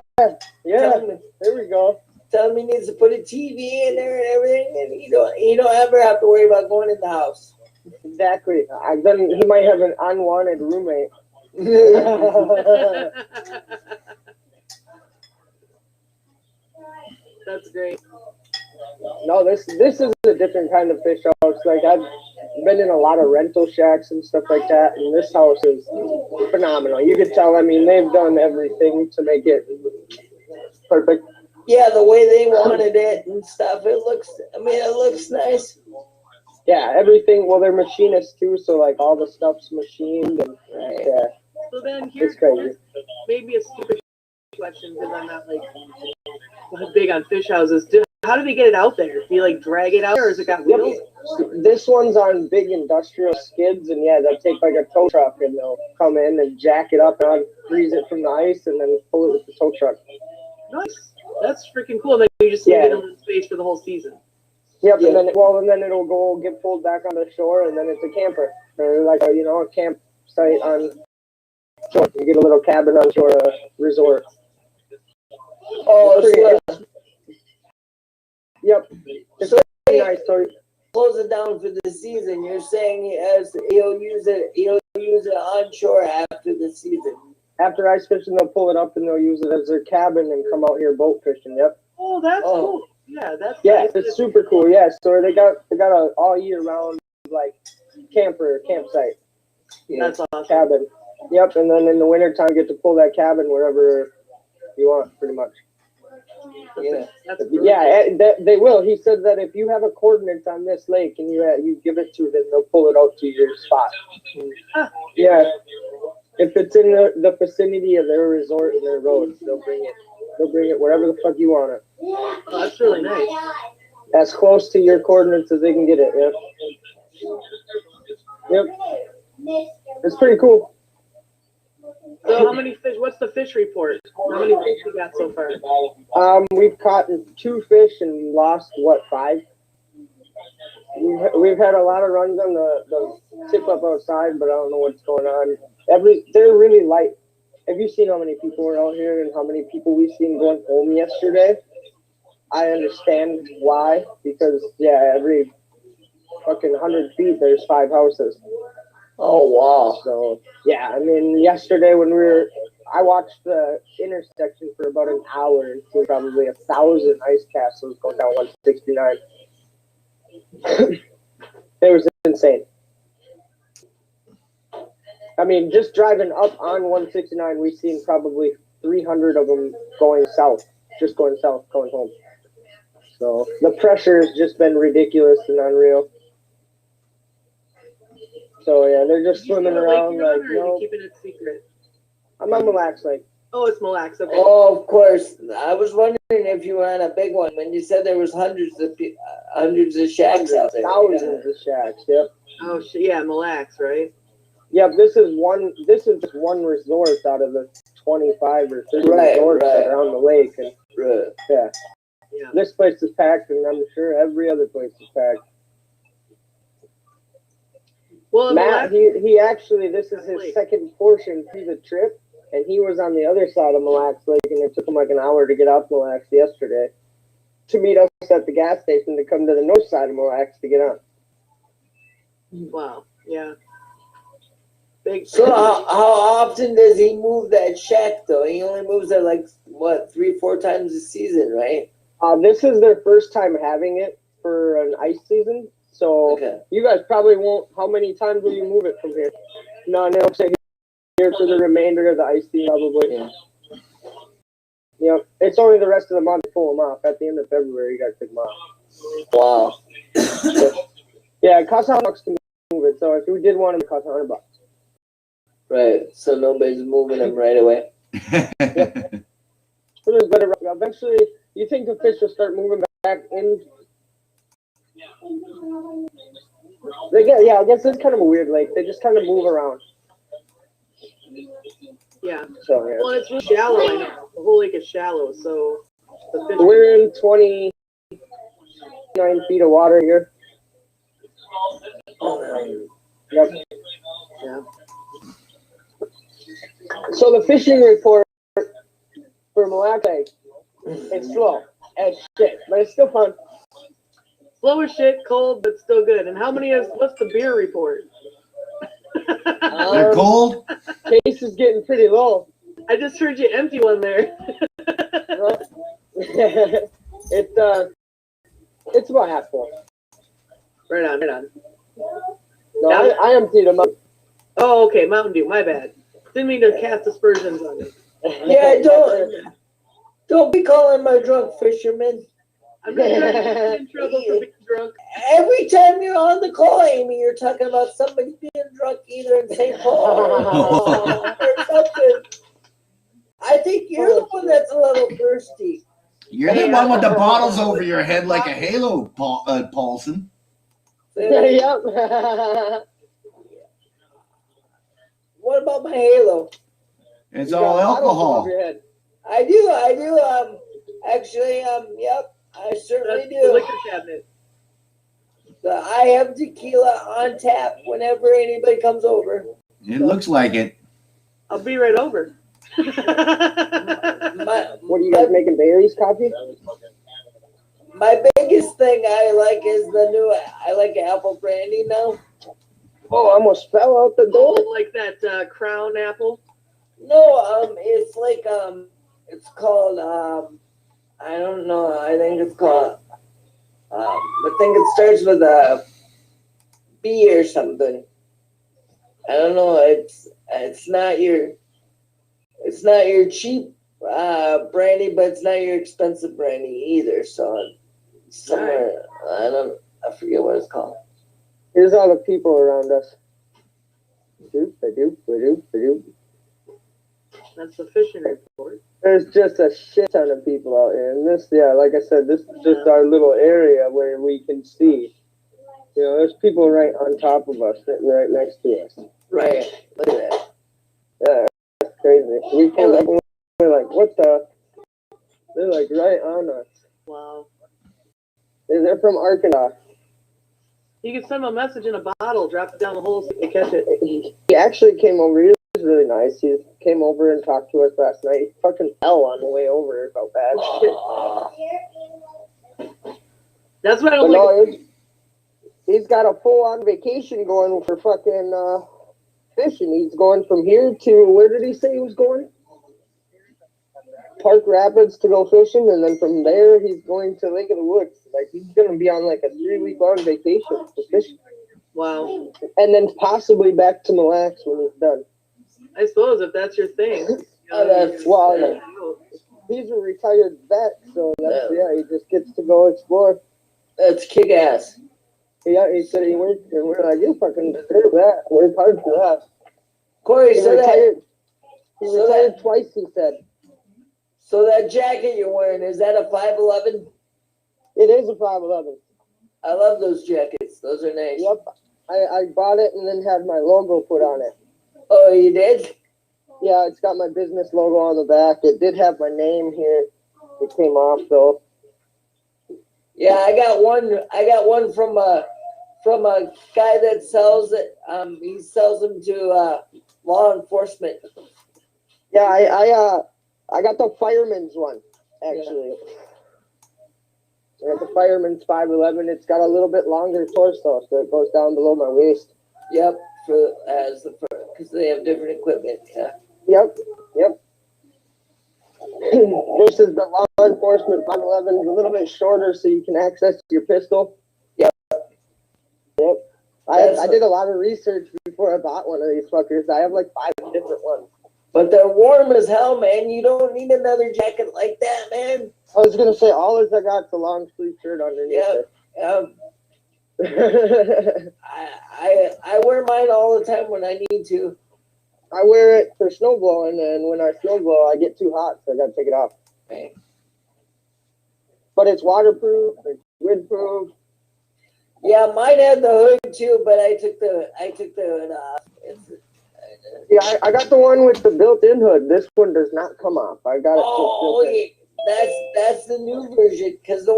Tell him, There we go. tell him he needs to put a TV in there and everything, and you don't ever have to worry about going in the house. Exactly. Then he might have an unwanted roommate. That's great. No, this is a different kind of fish house. Like I've been in a lot of rental shacks and stuff like that, and this house is phenomenal. You could tell. I mean, they've done everything to make it perfect. Yeah, the way they wanted it and stuff. It looks nice. Yeah, everything. Well, they're machinists too, so like all the stuff's machined, and yeah, So then it's here's crazy. maybe a stupid question because I'm not like big on fish houses. How do they get it out there? Do you like drag it out there, or has it got wheels? This one's on big industrial skids, and yeah, they'll take like a tow truck and they'll come in and jack it up and freeze it from the ice, and then pull it with the tow truck. Nice. That's freaking cool. And then you just leave it in space for the whole season. Yep, yeah. and then it'll go get pulled back on the shore, and then it's a camper or like a campsite on shore. You get a little cabin on shore, resort. Oh, Yep, it's pretty nice. So close it down for the season. You're saying he'll use it onshore after the season. after ice fishing, they'll pull it up and they'll use it as their cabin and come out here boat fishing. Yep. Oh, that's cool. Yeah, that's nice. It's super cool. Yeah, so they got a all year round like campsite. That's awesome. Cabin. Yep, and then in the wintertime you get to pull that cabin wherever you want, pretty much. Yeah. That's Yeah, they will. He said that if you have a coordinates on this lake and you give it to them, they'll pull it out to your spot. Yeah. If it's in the vicinity of their resort and their roads, they'll bring it. They'll bring it wherever the fuck you want it. Oh, that's really nice. As close to your coordinates as they can get it. Yep. Yep. It's pretty cool. So how many fish? What's the fish report? How many fish you got so far? We've caught 2 fish and lost 5. We've had a lot of runs on the tip up outside, but I don't know what's going on. They're really light. Have you seen how many people were out here and how many people we've seen going home yesterday? I understand why, because yeah, every fucking 100 feet there's 5 houses. Oh wow. So yeah, I mean, yesterday when I watched the intersection for about an hour and seen probably 1,000 ice castles going down 169. It was insane. I mean, just driving up on 169, we've seen probably 300 of them going south, just going south, going home. So the pressure has just been ridiculous and unreal. So yeah, they're just swimming around like, or are you keeping it secret? I'm on Mille Lacs Lake. Oh, it's Mille Lacs. Okay. Oh, of course. I was wondering if you were on a big one when you said there was hundreds of shacks out there. Thousands of shacks. Yep. Oh, yeah, Mille Lacs, right? Yep. This is just one resort out of the 25 or 30 resorts that are on the lake, and yeah. This place is packed, and I'm sure every other place is packed. Well, Matt, he actually, this is his second portion to the trip, and he was on the other side of Mille Lacs Lake, and it took him like an hour to get off Mille Lacs yesterday to meet us at the gas station to come to the north side of Mille Lacs to get on. Wow. Yeah. Big. So how often does he move that shack though? He only moves it like what 3-4 times a season, right? This is their first time having it for an ice season, so you guys probably won't. How many times will you move it from here? No, they'll stay here for the remainder of the ice season probably. Yeah. Yep. It's only the rest of the month to pull them off. At the end of February, you gotta take them off. Wow. Yeah, it costs $100 to move it. So if you did want them, it costs $100. Right. So nobody's moving them right away. Yep. So there's better. Eventually, you think the fish will start moving back in? Yeah, I guess it's kind of a weird lake. They just kind of move around. Yeah. So yeah. Well, it's really shallow. I know. The whole lake is shallow, so the fish. We're in 29 feet of water here. Yep. Yeah. So the fishing report for Mille Lacs Lake, it's slow as shit, but it's still fun. Slow as shit, cold, but still good. And what's the beer report? They're cold? Case is getting pretty low. I just heard you empty one there. It's about half full. Right on. No, I emptied them up. Oh, okay, Mountain Dew, my bad. Didn't mean to cast aspersions on it. Yeah, don't be calling my drunk fisherman. I'm not trying to get in trouble for being drunk. Every time you're on the call, Amy, you're talking about somebody being drunk either in St. Paul or something. I think you're the one that's a little thirsty. You're the one with the bottles over your head like a halo, Paulson. Yep. What about my halo? It's all alcohol. I do. Actually, yep, I certainly That's the do. liquor cabinet. I have tequila on tap whenever anybody comes over. It looks like it. I'll be right over. What are you guys making? Berries coffee? My biggest thing I like is I like apple brandy now. Oh, I almost fell out the door. Like that crown apple? No, it's like, it's called, I don't know, I think it's called, I think it starts with a B or something. I don't know, it's not your cheap brandy, but it's not your expensive brandy either, so somewhere, I forget what it's called. Here's all the people around us. They do. That's the fishing report. There's just a shit ton of people out here. And this, yeah, like I said, this is just our little area where we can see. You know, there's people right on top of us, sitting right next to us. Right. Look at that. Yeah, that's crazy. We pulled up and we're like, what the? They're like right on us. Wow. They're from Arkansas. You can send him a message in a bottle, drop it down the hole so they catch it. He actually came over. He was really nice. He came over and talked to us last night. He fucking fell on the way over. It felt bad. That's what I But don't like. no, he's got a full-on vacation going for fucking fishing. He's going from here to, where did he say he was going? Park Rapids to go fishing, and then from there he's going to Lake of the Woods. Like, he's gonna be on like a 3-week-long vacation for fishing, Wow. and then possibly back to Mille Lacs when he's done. I suppose if that's your thing. Well, he's a retired vet, so that's, yeah, he just gets to go explore. That's kick ass. Yeah, he said he worked, and we're like, you fucking deserve that. Work hard for that. Corey, He retired twice, he said. So that jacket you're wearing, is that a 511? It is a 511. I love those jackets. Those are nice. Yep. I bought it and then had my logo put on it. Oh, you did? Yeah, it's got my business logo on the back. It did have my name here. It came off though. Yeah, I got one from a guy that sells it. He sells them to law enforcement. Yeah, I got the fireman's one, actually. I got the fireman's 511. It's got a little bit longer torso, so it goes down below my waist. Yep, because they have different equipment. Yeah. Yep. Versus the law enforcement 511 is a little bit shorter, so you can access your pistol. Yep. I did a lot of research before I bought one of these fuckers. I have like 5 different ones. But they're warm as hell, man. You don't need another jacket like that, man. I was gonna say, all I got is a long sleeve shirt underneath it. I wear mine all the time when I need to. I wear it for snow blowing, and when I snow blow, I get too hot, so I gotta take it off. Right. But it's waterproof, it's windproof. Yeah, mine had the hood too, but I took the hood off. Yeah, I got the one with the built-in hood. This one does not come off. I got it. Oh, that's the new version, because the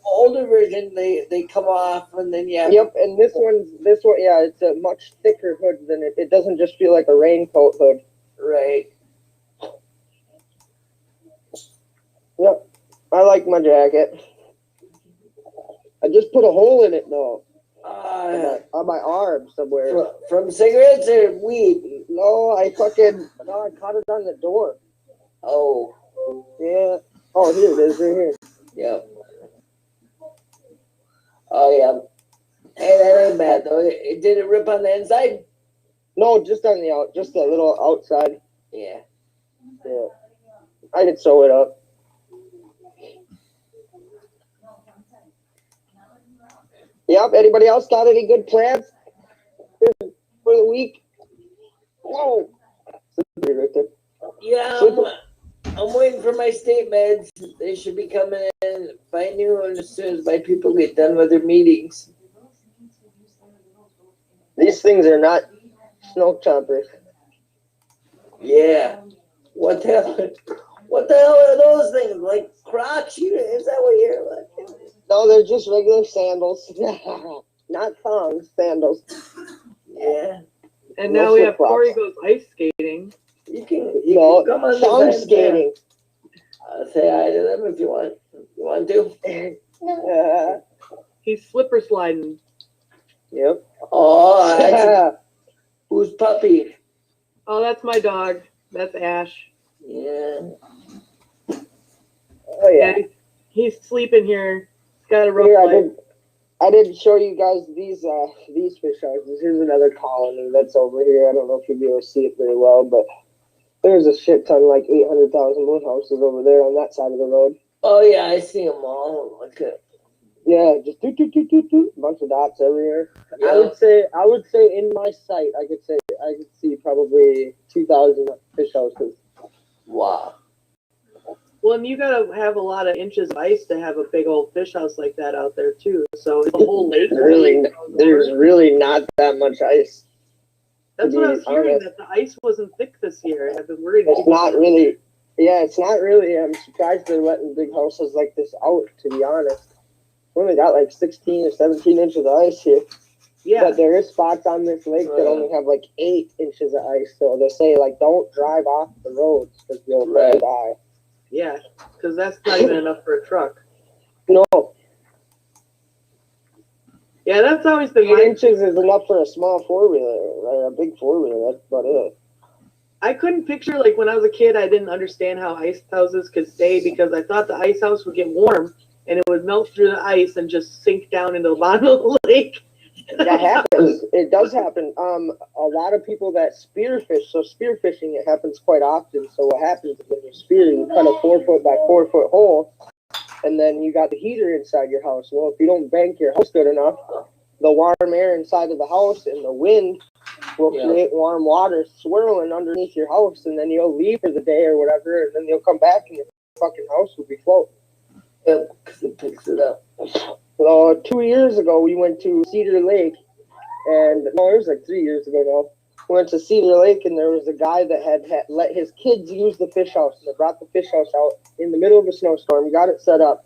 older version they come off and then yeah. Yep, and this one, yeah, it's a much thicker hood than it. It doesn't just feel like a raincoat hood. Right. Yep, I like my jacket. I just put a hole in it though. On my arm somewhere. From cigarettes or weed? No, I caught it on the door. Oh. Yeah. Oh, here it is, right here. Yep. Oh, yeah. Hey, that ain't bad, though. Did it rip on the inside? No, just on the just a little outside. Yeah. Yeah. I could sew it up. Yep. Anybody else got any good plans for the week? Whoa. Yeah, I'm waiting for my state meds. They should be coming in by noon as soon as my people get done with their meetings. These things are not snow choppers. Yeah. What the hell? What the hell are those things? Like Crocs? Is that what you're like? No, they're just regular sandals. Not thongs, sandals. Yeah. And now we have Corey goes ice skating. You can come on thong skating. Say hi to them if you want. You want to? He's slipper sliding. Yep. Oh, who's puppy? Oh, that's my dog. That's Ash. Yeah. Oh yeah. He's sleeping here. He's got a rough life. I didn't show you guys these fish houses. Here's another colony that's over here. I don't know if you'll be able to see it very well, but there's a shit ton, like 800,000 moon houses over there on that side of the road. Oh yeah, I see them all. Okay. Yeah, just a bunch of dots everywhere. Yeah. I would say in my sight, I could see probably 2,000 fish houses. Wow. Well, and you gotta have a lot of inches of ice to have a big old fish house like that out there too. So the whole lake. There's really not that much ice. That's what I was hearing. That the ice wasn't thick this year. I've been worried. It's not really. Yeah, it's not really. I'm surprised they're letting big houses like this out. To be honest. we only got like 16 or 17 inches of ice here. Yeah. But there is spots on this lake that only have like 8 inches of ice. So they say like don't drive off the roads because you'll die. Yeah, because that's not even enough for a truck. No, Yeah, that's always been 8 my. inches is enough for a small 4-wheeler, right? A big 4-wheeler. That's about it. I couldn't picture, like, when I was a kid, I didn't understand how ice houses could stay because I thought the ice house would get warm and it would melt through the ice and just sink down into the bottom of the lake. That happens. It does happen. A lot of people that spearfish, so spearfishing, it happens quite often. So what happens is when you spear, you cut a 4-foot by 4-foot hole, and then you got the heater inside your house. Well, if you don't bank your house good enough, the warm air inside of the house and the wind will create warm water swirling underneath your house, and then you'll leave for the day or whatever, and then you'll come back and your fucking house will be floating. Yep, because it picks it up. So 2 years ago, we went to Cedar Lake, and no, it was like 3 years ago now. We went to Cedar Lake, and there was a guy that had let his kids use the fish house, and they brought the fish house out in the middle of a snowstorm, got it set up,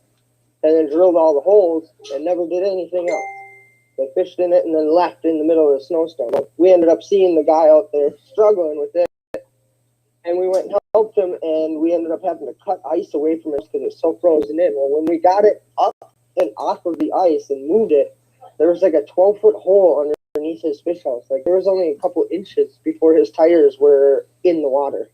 and then drilled all the holes, and never did anything else. They fished in it and then left in the middle of the snowstorm. We ended up seeing the guy out there struggling with it, and we went and helped him, and we ended up having to cut ice away from it because it was so frozen in. Well, when we got it up and off of the ice and moved it, there was like a 12-foot hole underneath his fish house. Like there was only a couple inches before his tires were in the water.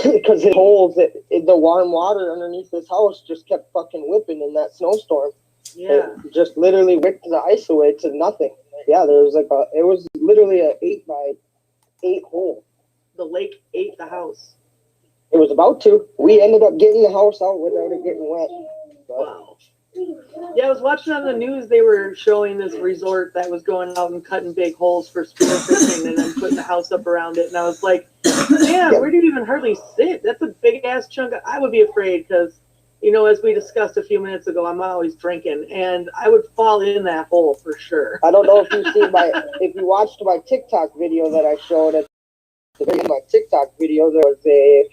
Because it holes, the warm water underneath his house just kept fucking whipping in that snowstorm. Yeah. It just literally whipped the ice away to nothing. Yeah, there was like it was literally a 8 by 8 hole. The lake ate the house. It was about to. We ended up getting the house out without it getting wet. But, Wow. Yeah, I was watching on the news. They were showing this resort that was going out and cutting big holes for spearfishing and then putting the house up around it. And I was like, man, where do you even hardly sit? That's a big ass chunk. I would be afraid because, you know, as we discussed a few minutes ago, I'm always drinking, and I would fall in that hole for sure. I don't know if you see if you watched my TikTok video that I showed at the beginning of my TikTok video, there was a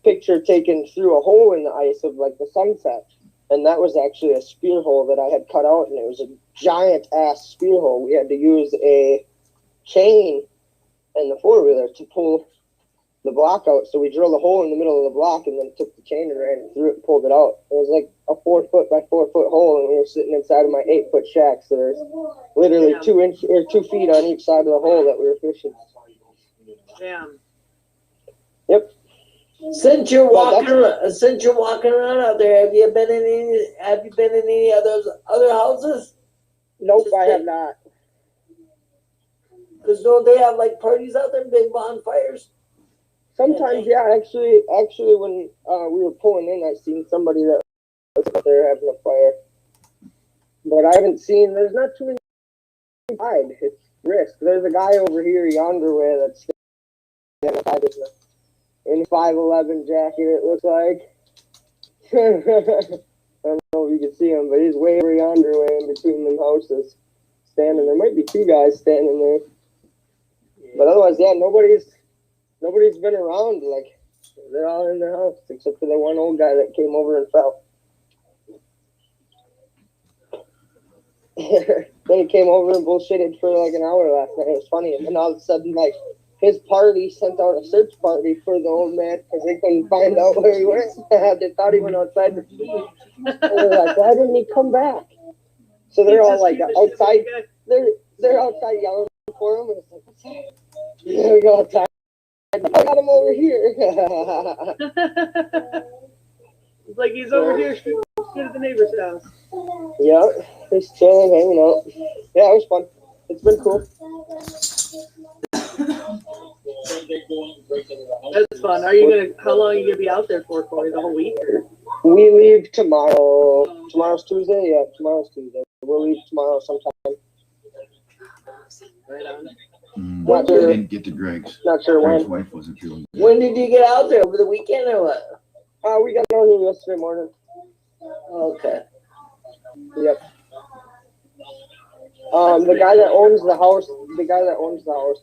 picture taken through a hole in the ice of like the sunset. And that was actually a spear hole that I had cut out, and it was a giant ass spear hole. We had to use a chain and the 4-wheeler to pull the block out. So we drilled a hole in the middle of the block and then took the chain and ran through it and pulled it out. It was like a 4-foot by 4-foot hole, and we were sitting inside of my 8-foot shack. So there's literally 2 feet on each side of the hole that we were fishing. Damn. Yep. Since you're walking around out there, have you been in any other houses? Nope, I have not. Because don't they have like parties out there, big bonfires? Sometimes, yeah. Actually, when we were pulling in, I seen somebody that was out there having a fire. But I haven't seen. There's not too many inside. It's risk. There's a guy over here yonder way that's in 5'11" jacket. It looks like. I don't know if you can see him, but he's way over yonder way in between them houses, standing. There might be 2 guys standing there. But otherwise, yeah, nobody's been around. Like, they're all in their house, except for the one old guy that came over and fell. Then he came over and bullshitted for like an hour last night. It was funny. And then all of a sudden, like, his party sent out a search party for the old man because they couldn't find out where he went. They thought he went outside the sleep. And they're like, why didn't he come back? So they're all like outside. They're outside yelling for him. And it's like, what's that? There we go outside. I got him over here. It's like he's over here shooting at the neighbor's house. Yeah, he's chilling, hanging out. Yeah, it was fun. It's been cool. That's fun. How long are you gonna be out there for, Corey? The whole week? Or? We leave tomorrow. Tomorrow's Tuesday? Yeah, tomorrow's Tuesday. We'll leave tomorrow sometime. Right on. Not I sure. didn't get to Greg's. Not sure Greg's when. wife wasn't feeling good. When did you get out there? Over the weekend or what? We got on here yesterday morning. Okay. Yep. The guy that owns the house,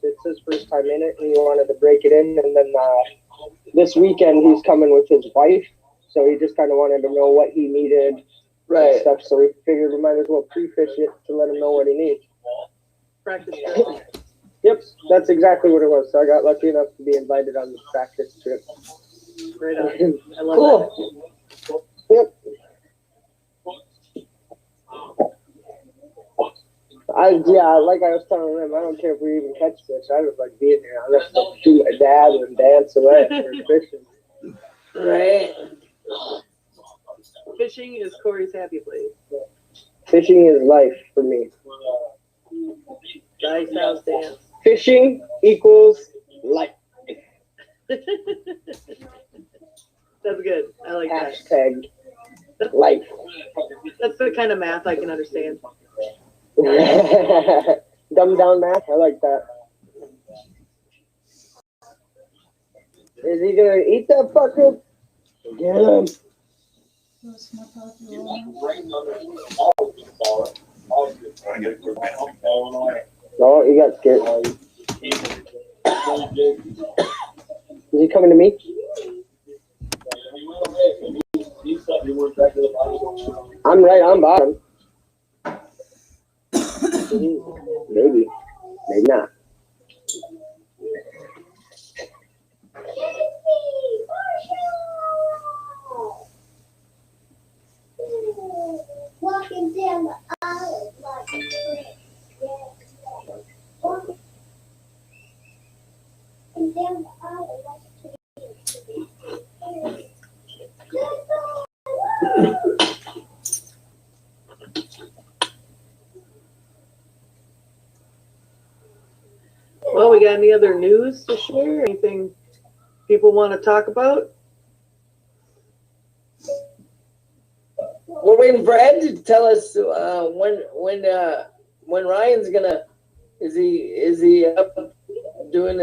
it's his first time in it, and he wanted to break it in. And then this weekend, he's coming with his wife, so he just kind of wanted to know what he needed and stuff. So we figured we might as well pre-fish it to let him know what he needs. Practice trip. Yep, that's exactly what it was. So I got lucky enough to be invited on the practice trip. Right on. I love that. Yep. Like I was telling them, I don't care if we even catch fish. I just like being here. I left to shoot my dad and dance away after fishing. Right. Fishing is Corey's happy place. Fishing is life for me. Nice house dance. Fishing equals life. That's good. I like that. Hashtag life. That's the kind of math I can understand. Dumb down math. I like that. Is he gonna eat that fucker? Get him. Oh, he got scared. Is he coming to me? I'm right on bottom. Maybe. Maybe not. Walking down the aisle like a friend. Walking down the aisle like a friend. Well, we got any other news to share? Anything people want to talk about? We're waiting for Ed to tell us when Ryan's gonna is he up doing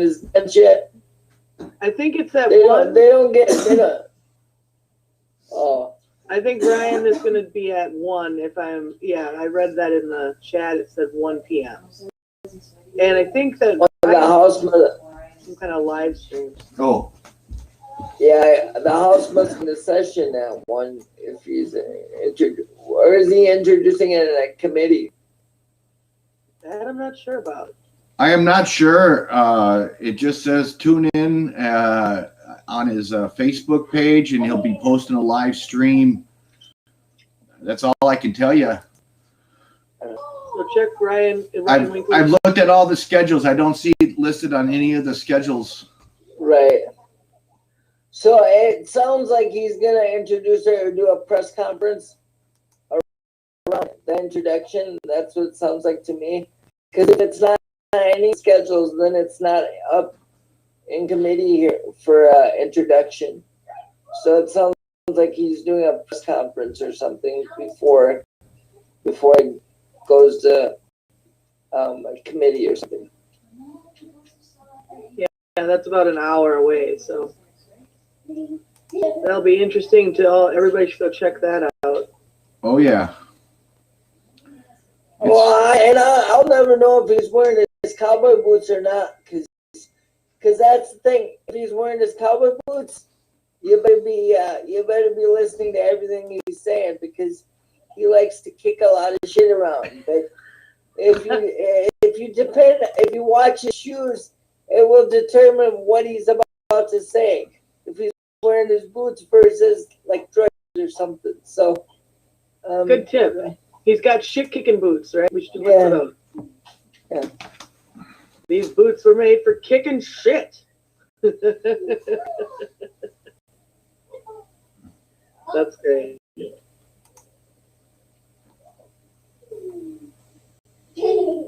his bench yet? I think it's at They one. don't. Oh, I think Ryan is going to be at 1. I read that in the chat. It said 1 p.m. And I think that the house mother. some kind of live stream. Oh, Yeah, the house must be in session at 1 if he's or is he introducing it in a committee? That I'm not sure about. I am not sure. It just says tune in on his Facebook page, and he'll be posting a live stream. That's all I can tell you. So check Ryan. I've looked at all the schedules. I don't see it listed on any of the schedules. Right. So it sounds like he's gonna introduce her or do a press conference around the introduction. That's what it sounds like to me. Because if it's not any schedules, then it's not up in committee here for introduction. So it sounds like he's doing a press conference or something before it goes to a committee or something. Yeah, that's about an hour away. So that'll be interesting to everybody should go check that out. Oh yeah. Well, I'll never know if he's wearing his cowboy boots or not, because that's the thing. If he's wearing his cowboy boots, you better be listening to everything he's saying, because he likes to kick a lot of shit around. But if you watch his shoes, it will determine what he's about to say. If he's wearing his boots versus like drugs or something. So good tip. He's got shit kicking boots, right? We should look for those. Yeah. These boots were made for kicking shit. That's great. Mm-hmm.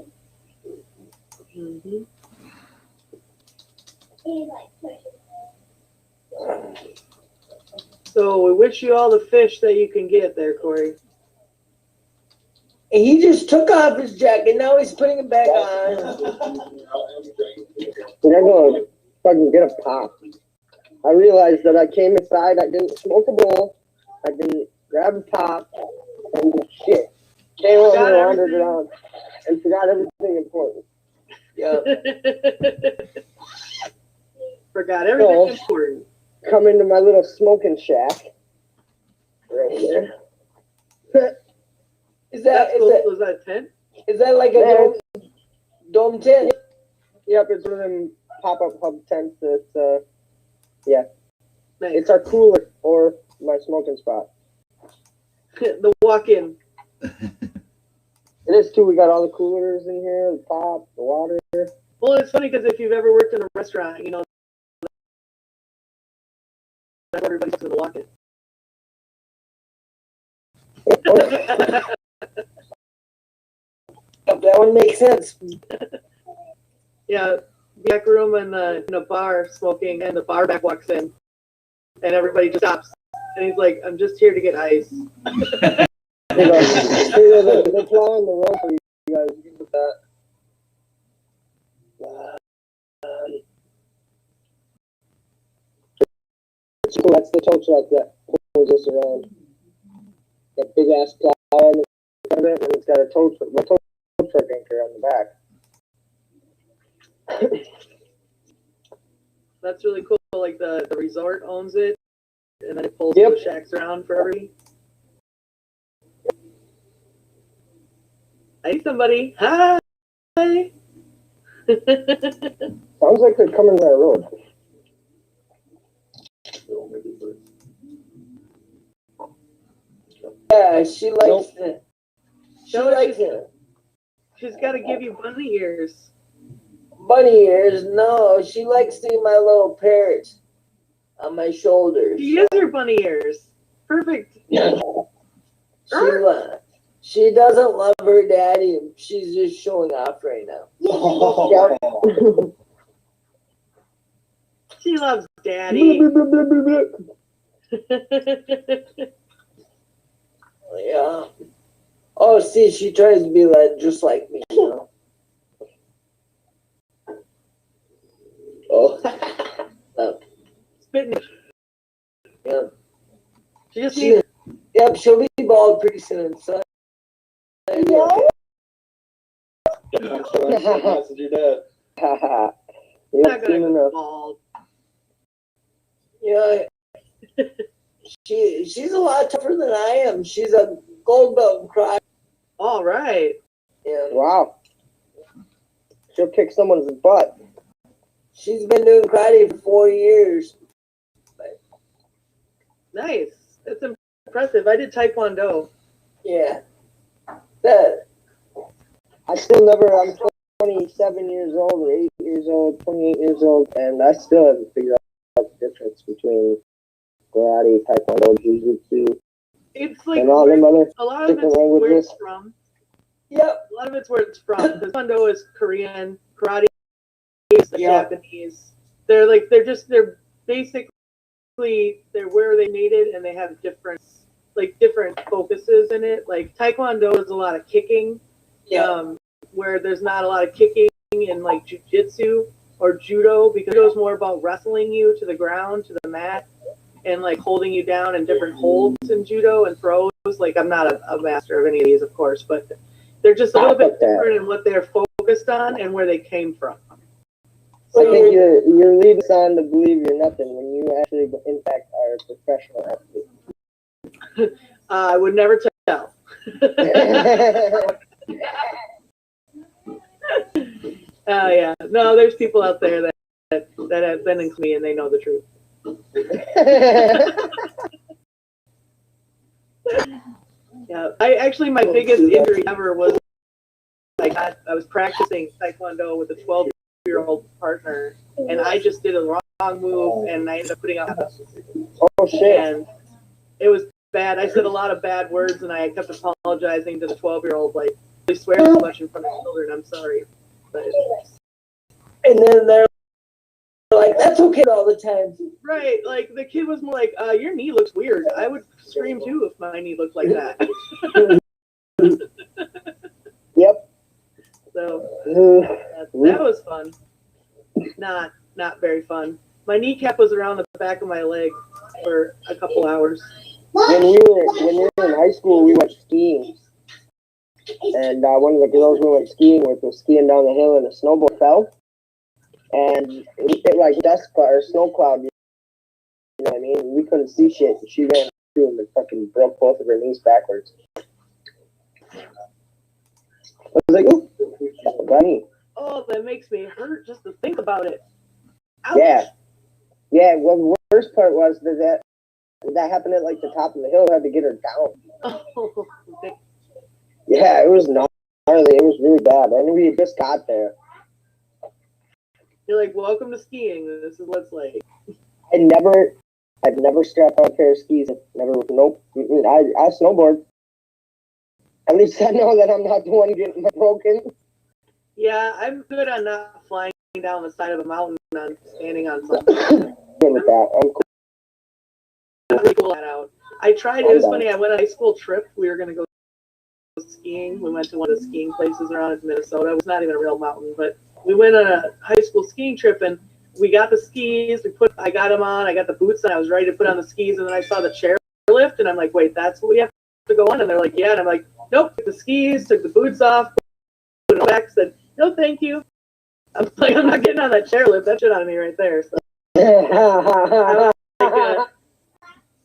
So we wish you all the fish that you can get there, Corey. He just took off his jacket. Now he's putting it back on. I'm gonna fucking get a pop. I realized that I came inside, I didn't smoke a bowl, I didn't grab a pop, and shit. Came home and wandered around and forgot everything important. Yeah. Forgot everything important. Come into my little smoking shack. Right there. Is that Was that a tent? is that like a Yeah. dome tent? Yep, it's one of them pop-up hub tents that's, yeah. Nice. It's our cooler or my smoking spot. The walk-in. It is too. We got all the coolers in here, the pop, the water. Well, it's funny because if you've ever worked in a restaurant, you know that's what everybody's in the walk-in. That one makes sense. Yeah, back room in a bar smoking, and the bar back walks in, and everybody just stops, and he's like, "I'm just here to get ice." They're plowing the road for you guys. With that. That's the tow truck that pulls us around. That big ass plow on the front of it, and it's got a tow truck anchor on the back. That's really cool. Like the resort owns it, and then it pulls Yep. those shacks around for everybody. Hey, somebody! Hi. Sounds like they're coming that road. Yeah, she likes it. She likes it. She's got to give you bunny ears. Bunny ears? No, she likes seeing my little parrot on my shoulders. She is your bunny ears. Perfect. She doesn't love her daddy. She's just showing off right now. She loves daddy. Yeah. Oh, see, she tries to be like just like me, you know. Oh. Spitting. Yeah. She just needs. Yep, she'll be bald pretty soon. So. Message your dad. She's not gonna go bald. Yeah. She's a lot tougher than I am. She's a gold belt in karate. All right. Yeah. Wow. She'll kick someone's butt. She's been doing karate for 4 years. Nice. That's impressive. I did Taekwondo. Yeah. That. I still never, I'm 27 years old, or 8 years old, 28 years old, and I still haven't figured out the difference between karate, taekwondo, jiu-jitsu, It's like and all them other a lot of different it's where languages. it's from. Yep. A lot of it's where it's from. Taekwondo is Korean. Karate is Japanese. They're basically they're where they made it, and they have different focuses in it. Like Taekwondo is a lot of kicking. Where there's not a lot of kicking in like jiu-jitsu or judo, because judo is more about wrestling you to the ground, to the mat, and like holding you down in different holds in judo and throws. Like I'm not a master of any of these, of course, but they're just a little bit different in what they're focused on and where they came from. I think you're leading us on to believe you're nothing when you actually, in fact, are a professional athlete. I would never tell. Yeah. No, there's people out there that have been in me and they know the truth. Yeah. My biggest injury ever was I was practicing Taekwondo with a 12-year-old partner, and I just did a wrong move, and I ended up putting out. Oh shit! And it was bad. I said a lot of bad words, and I kept apologizing to the 12-year-old, like, they swear so much in front of children. I'm sorry. But, and then they're like, that's okay all the time. Right. Like, the kid was more like, your knee looks weird. I would scream, too, if my knee looked like that. Yep. So, that was fun. Not very fun. My kneecap was around the back of my leg for a couple hours. When we were in high school, we went skiing. And one of the girls we went skiing with was skiing down the hill, and a snowball fell. And it like dust cloud or snow cloud, you know what I mean? We couldn't see shit. She ran him and fucking broke both of her knees backwards. I was like, ooh, bunny. Oh, that makes me hurt just to think about it. Ouch. Yeah. Yeah, well, the worst part was that happened at like the top of the hill. I had to get her down. Oh, okay. Yeah, it was gnarly. It was really bad. And we just got there. You're like, welcome to skiing. This is what it's like. I'd never strapped on a pair of skis. Nope. I snowboard. At least I know that I'm not the one getting broken. Yeah, I'm good on not flying down the side of a mountain on standing on something. Good with that. I'm cool. I'm really cool that out. I tried. It was funny. I went on a high school trip. We were going to go skiing. We went to one of the skiing places around in Minnesota. It was not even a real mountain, but we went on a high school skiing trip, and we got the skis. I got them on. I got the boots, and I was ready to put on the skis. And then I saw the chairlift, and I'm like, wait, that's what we have to go on? And they're like, yeah. And I'm like, nope. Took the skis, took the boots off, put it back. Said, no, thank you. I'm like, I'm not getting on that chairlift. That shit out of me right there. So I was like,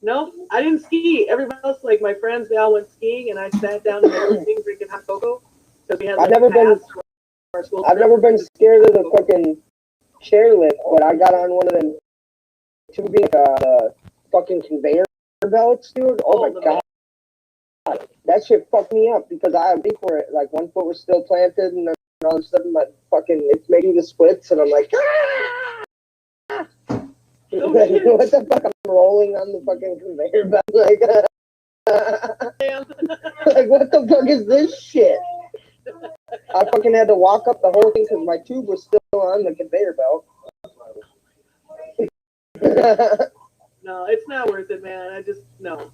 no, I didn't ski. Everybody else, like my friends, they all went skiing, and I sat down in the skiing drinking hot cocoa because we had like, I've never been scared of the fucking chairlift, but I got on one of them tubing fucking conveyor belts, dude. Oh my god. That shit fucked me up because I had for it. Like one foot was still planted, and then all of a sudden it's making the splits, and I'm like, ah! What the fuck? I'm rolling on the fucking conveyor belt, like, like what the fuck is this shit? I fucking had to walk up the whole thing because my tube was still on the conveyor belt. No, it's not worth it, man. I just no.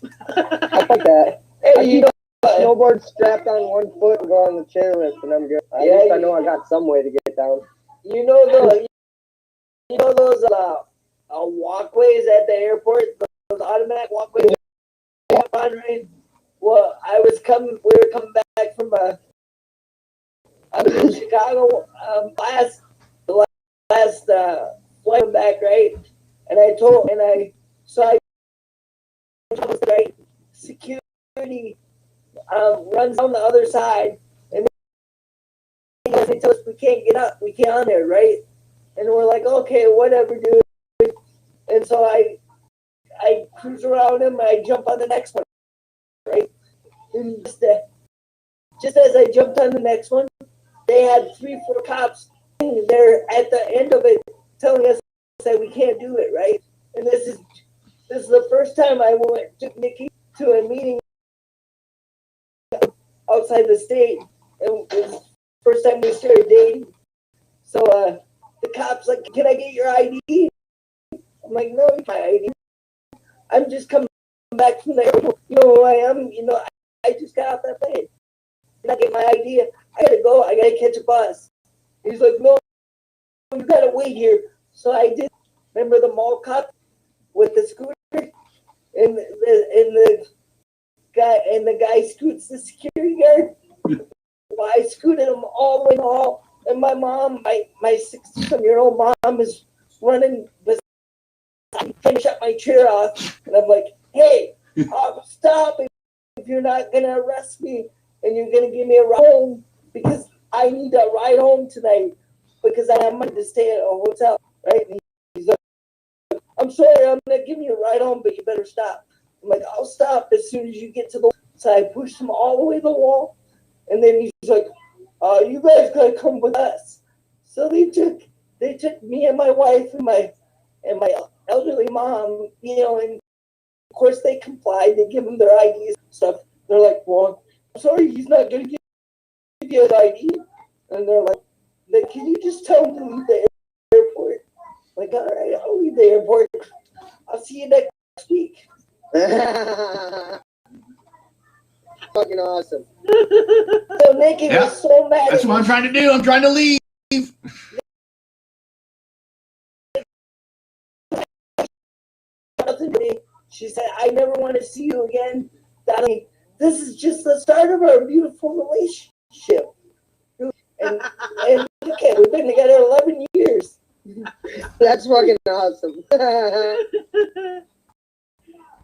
I fuck that. Hey, you know, snowboard strapped on one foot and go on the chairlift, and I'm good. At least I know I got some way to get down. You know those walkways at the airport, those automatic walkways. Right? Well, we were coming back from I was in Chicago the last flight back, right? And I right, security runs on the other side, and they tell us we can't get up, we can't on there, right? And we're like, okay, whatever, dude. And so I cruise around him, and I jump on the next one, right? And just as I jumped on the next one, they had 3-4 cops there at the end of it telling us that we can't do it, right? And this is the first time I took Nikki to a meeting outside the state, and it was the first time we started dating. So the cop's like, can I get your ID? I'm like, no, my ID. I'm just coming back from there. You know who I am? You know, I just got off that plane. And I get my ID. I gotta go. I gotta catch a bus. He's like, no, you gotta wait here. So I did. Remember the mall cop with the scooter? And the guy scoots the security guard. Well, I scooted him all the way in the hall. And my mom, my 60-some-year-old mom is running beside me, trying to shut my chair off. And I'm like, hey, stop if you're not going to arrest me and you're going to give me a ride home because I need a ride home tonight because I have money to stay at a hotel, right? And he's like, I'm sorry, I'm going to give you a ride home, but you better stop. I'm like, I'll stop as soon as you get to the wall. So I pushed him all the way to the wall. And then he's like, you guys got to come with us. So they took me and my wife and my elderly mom, you know, and of course they complied. They give them their IDs and stuff. They're like, well, I'm sorry, he's not going to give you his ID. And they're like, can you just tell him to leave the airport? I'm like, all right, I'll leave the airport. I'll see you next week. Fucking awesome. So Nikki was so mad. That's what I'm trying to do. I'm trying to leave. She said, I never want to see you again. Donnie, this is just the start of our beautiful relationship. And okay, we've been together 11 years. That's fucking awesome.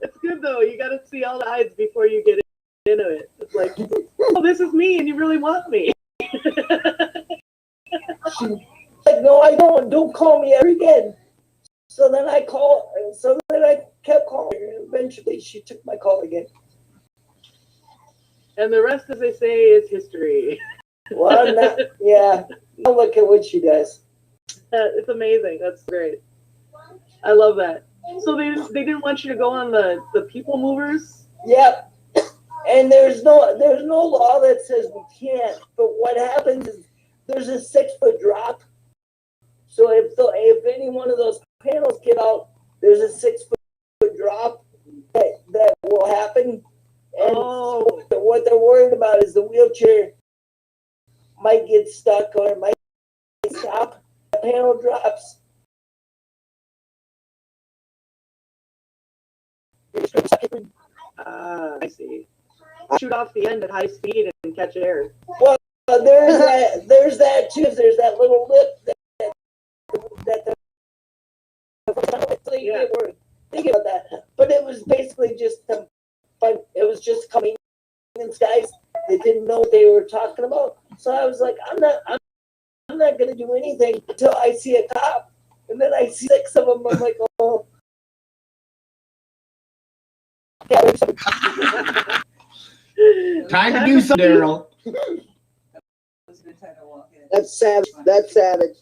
It's good hard though. You got to see all the sides before you get into it. It's like, oh, this is me, and you really want me. She's like, no, I don't. Don't call me ever again. So then I kept calling her, and eventually she took my call again. And the rest, as they say, is history. Well, yeah. Now look at what she does. It's amazing. That's great. I love that. So they didn't want you to go on the people movers? Yep. And there's no law that says we can't. But what happens is there's a 6-foot drop. So if any one of those panels get out, there's a 6-foot drop that will happen. And so what they're worried about is the wheelchair might get stuck or it might stop. The panel drops. I see. Shoot off the end at high speed and catch air. Well, there's that too. There's that little lip that Yeah. they were thinking about that. But it was basically just but it was just coming in guys. They didn't know what they were talking about. So I was like, I'm not gonna do anything until I see a cop. And then I see 6 of them. I'm like, oh. Time to do something, Daryl. That's savage. That's savage.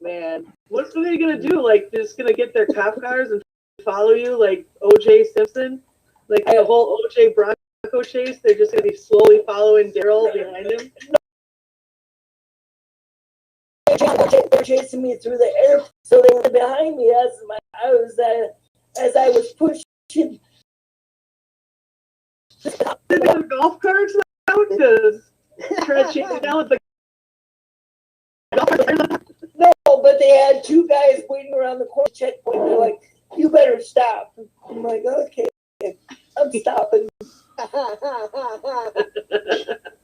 Man, what are they gonna do? Like, they're just gonna get their cop cars and follow you like O.J. Simpson? Like the whole O.J. Bronco chase? They're just gonna be slowly following Daryl behind him? They're chasing me through the air, so they were behind me as I was pushing. Did they have golf carts now? Because try to chase it down with the golf carts. No, but they had 2 guys waiting around the corner checkpoint. They're like, "You better stop." I'm like, "Okay, I'm stopping."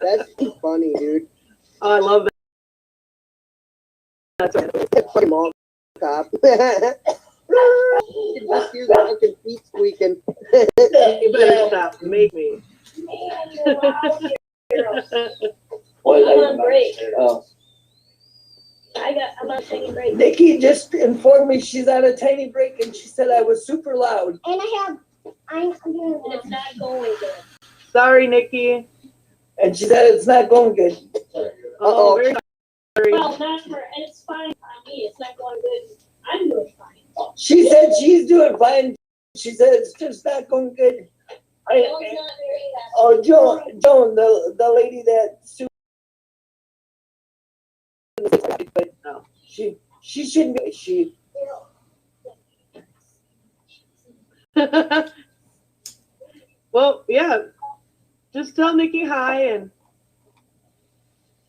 That's funny, dude. Oh, I love that. That's funny, mall cop. You can just hear the fucking feet squeaking. You better stop. Make me. I'm on break. Oh. I'm on taking break. Nikki just informed me she's on a tiny break, and she said I was super loud. And I'm doing and it's not going good. Sorry, Nikki. And she said it's not going good. Oh, very sorry. Well, not for, and it's fine on me. It's not going good. I'm doing fine. She said she's doing fine. She said it's just not going good. Joan's not very happy. Oh, Joan, the lady that sued. But No. she shouldn't be. She. Well, yeah. Just tell Nikki hi and.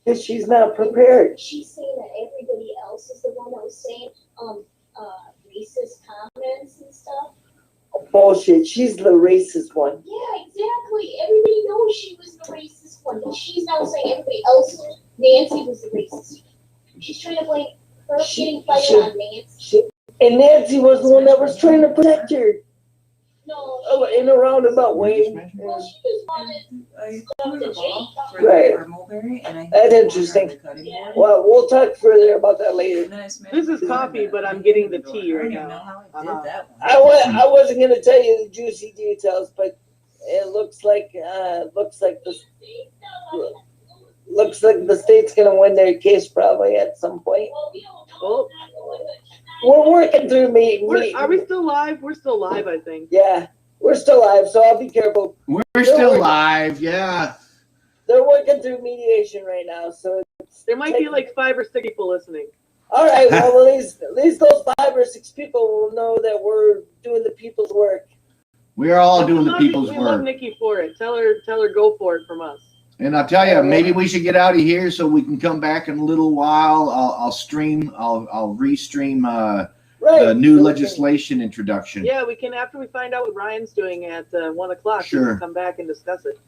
Because she's not prepared. She's saying that everybody else is the one that was saying racist comments and stuff. Bullshit. She's the racist one. Yeah, exactly. Everybody knows she was the racist one, but she's now saying everybody else, Nancy was the racist. She's trying to blame her getting fired on Nancy. And Nancy was the one that was trying to protect her. No. Oh, in a roundabout way. Well, she just wanted stuff to change. Right. That's interesting. Well, we'll talk further about that later. This is coffee, but I'm getting the tea right now. I wasn't gonna tell you the juicy details, but it looks like the state's gonna win their case probably at some point. Oh. We're working through Are we still live? We're still live, I think. Yeah, we're still live, so I'll be careful. We're still live, yeah. They're working through mediation right now, so there might be like 5 or 6 people listening. All right, well, at least those 5 or 6 people will know that we're doing the people's work. We are all doing the people's We love work. Nikki for it. Tell her go for it from us. And I'll tell you, maybe we should get out of here so we can come back in a little while. I'll restream the new legislation introduction. Yeah, we can, after we find out what Ryan's doing at 1 o'clock, we Sure. can come back and discuss it.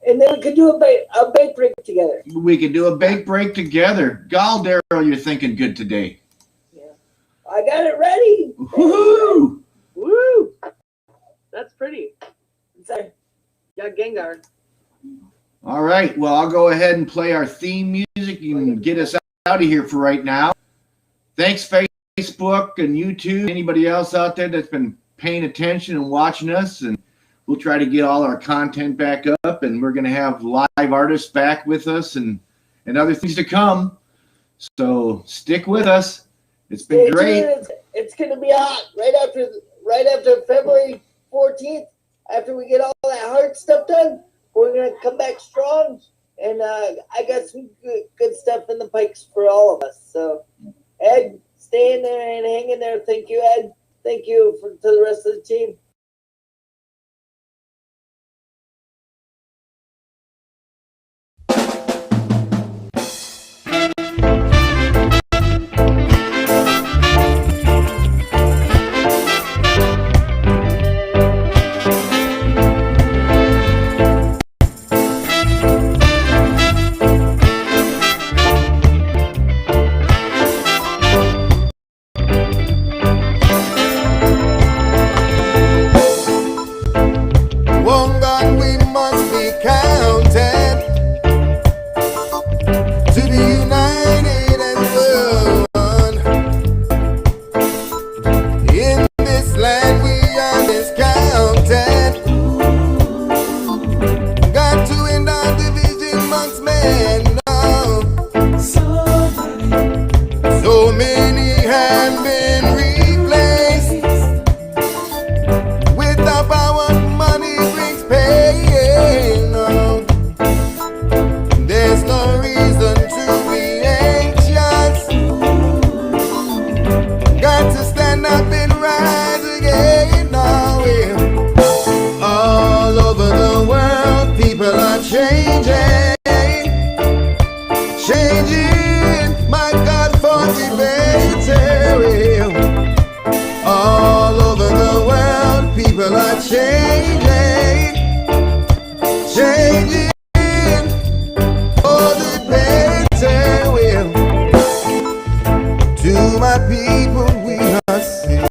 And then we could do a bake break together. We could do a bake break together. Gall, Daryl, you're thinking good today. I got it ready. Woohoo! Woo! That's pretty. Sorry. Yeah, Gengar. All right. Well, I'll go ahead and play our theme music. You can get us out of here for right now. Thanks, Facebook and YouTube. Anybody else out there that's been paying attention and watching us, and we'll try to get all our content back up, and we're going to have live artists back with us and other things to come. So stick with us. It's been great. It's going to be hot right after February 14th. After we get all that hard stuff done, we're going to come back strong. And I got some good stuff in the pikes for all of us. So, Ed, stay in there and hang in there. Thank you, Ed. Thank you to the rest of the team. One God we must be counted to be united as one. In this land we are discounted. Got to end our division amongst men now. So many have been replaced with the power money brings pain. No. There's no reason to be anxious. Got to stand up and rise again now. All over the world, people are changing. Changing, my God, for the better. All over the world, people are changing. Changing.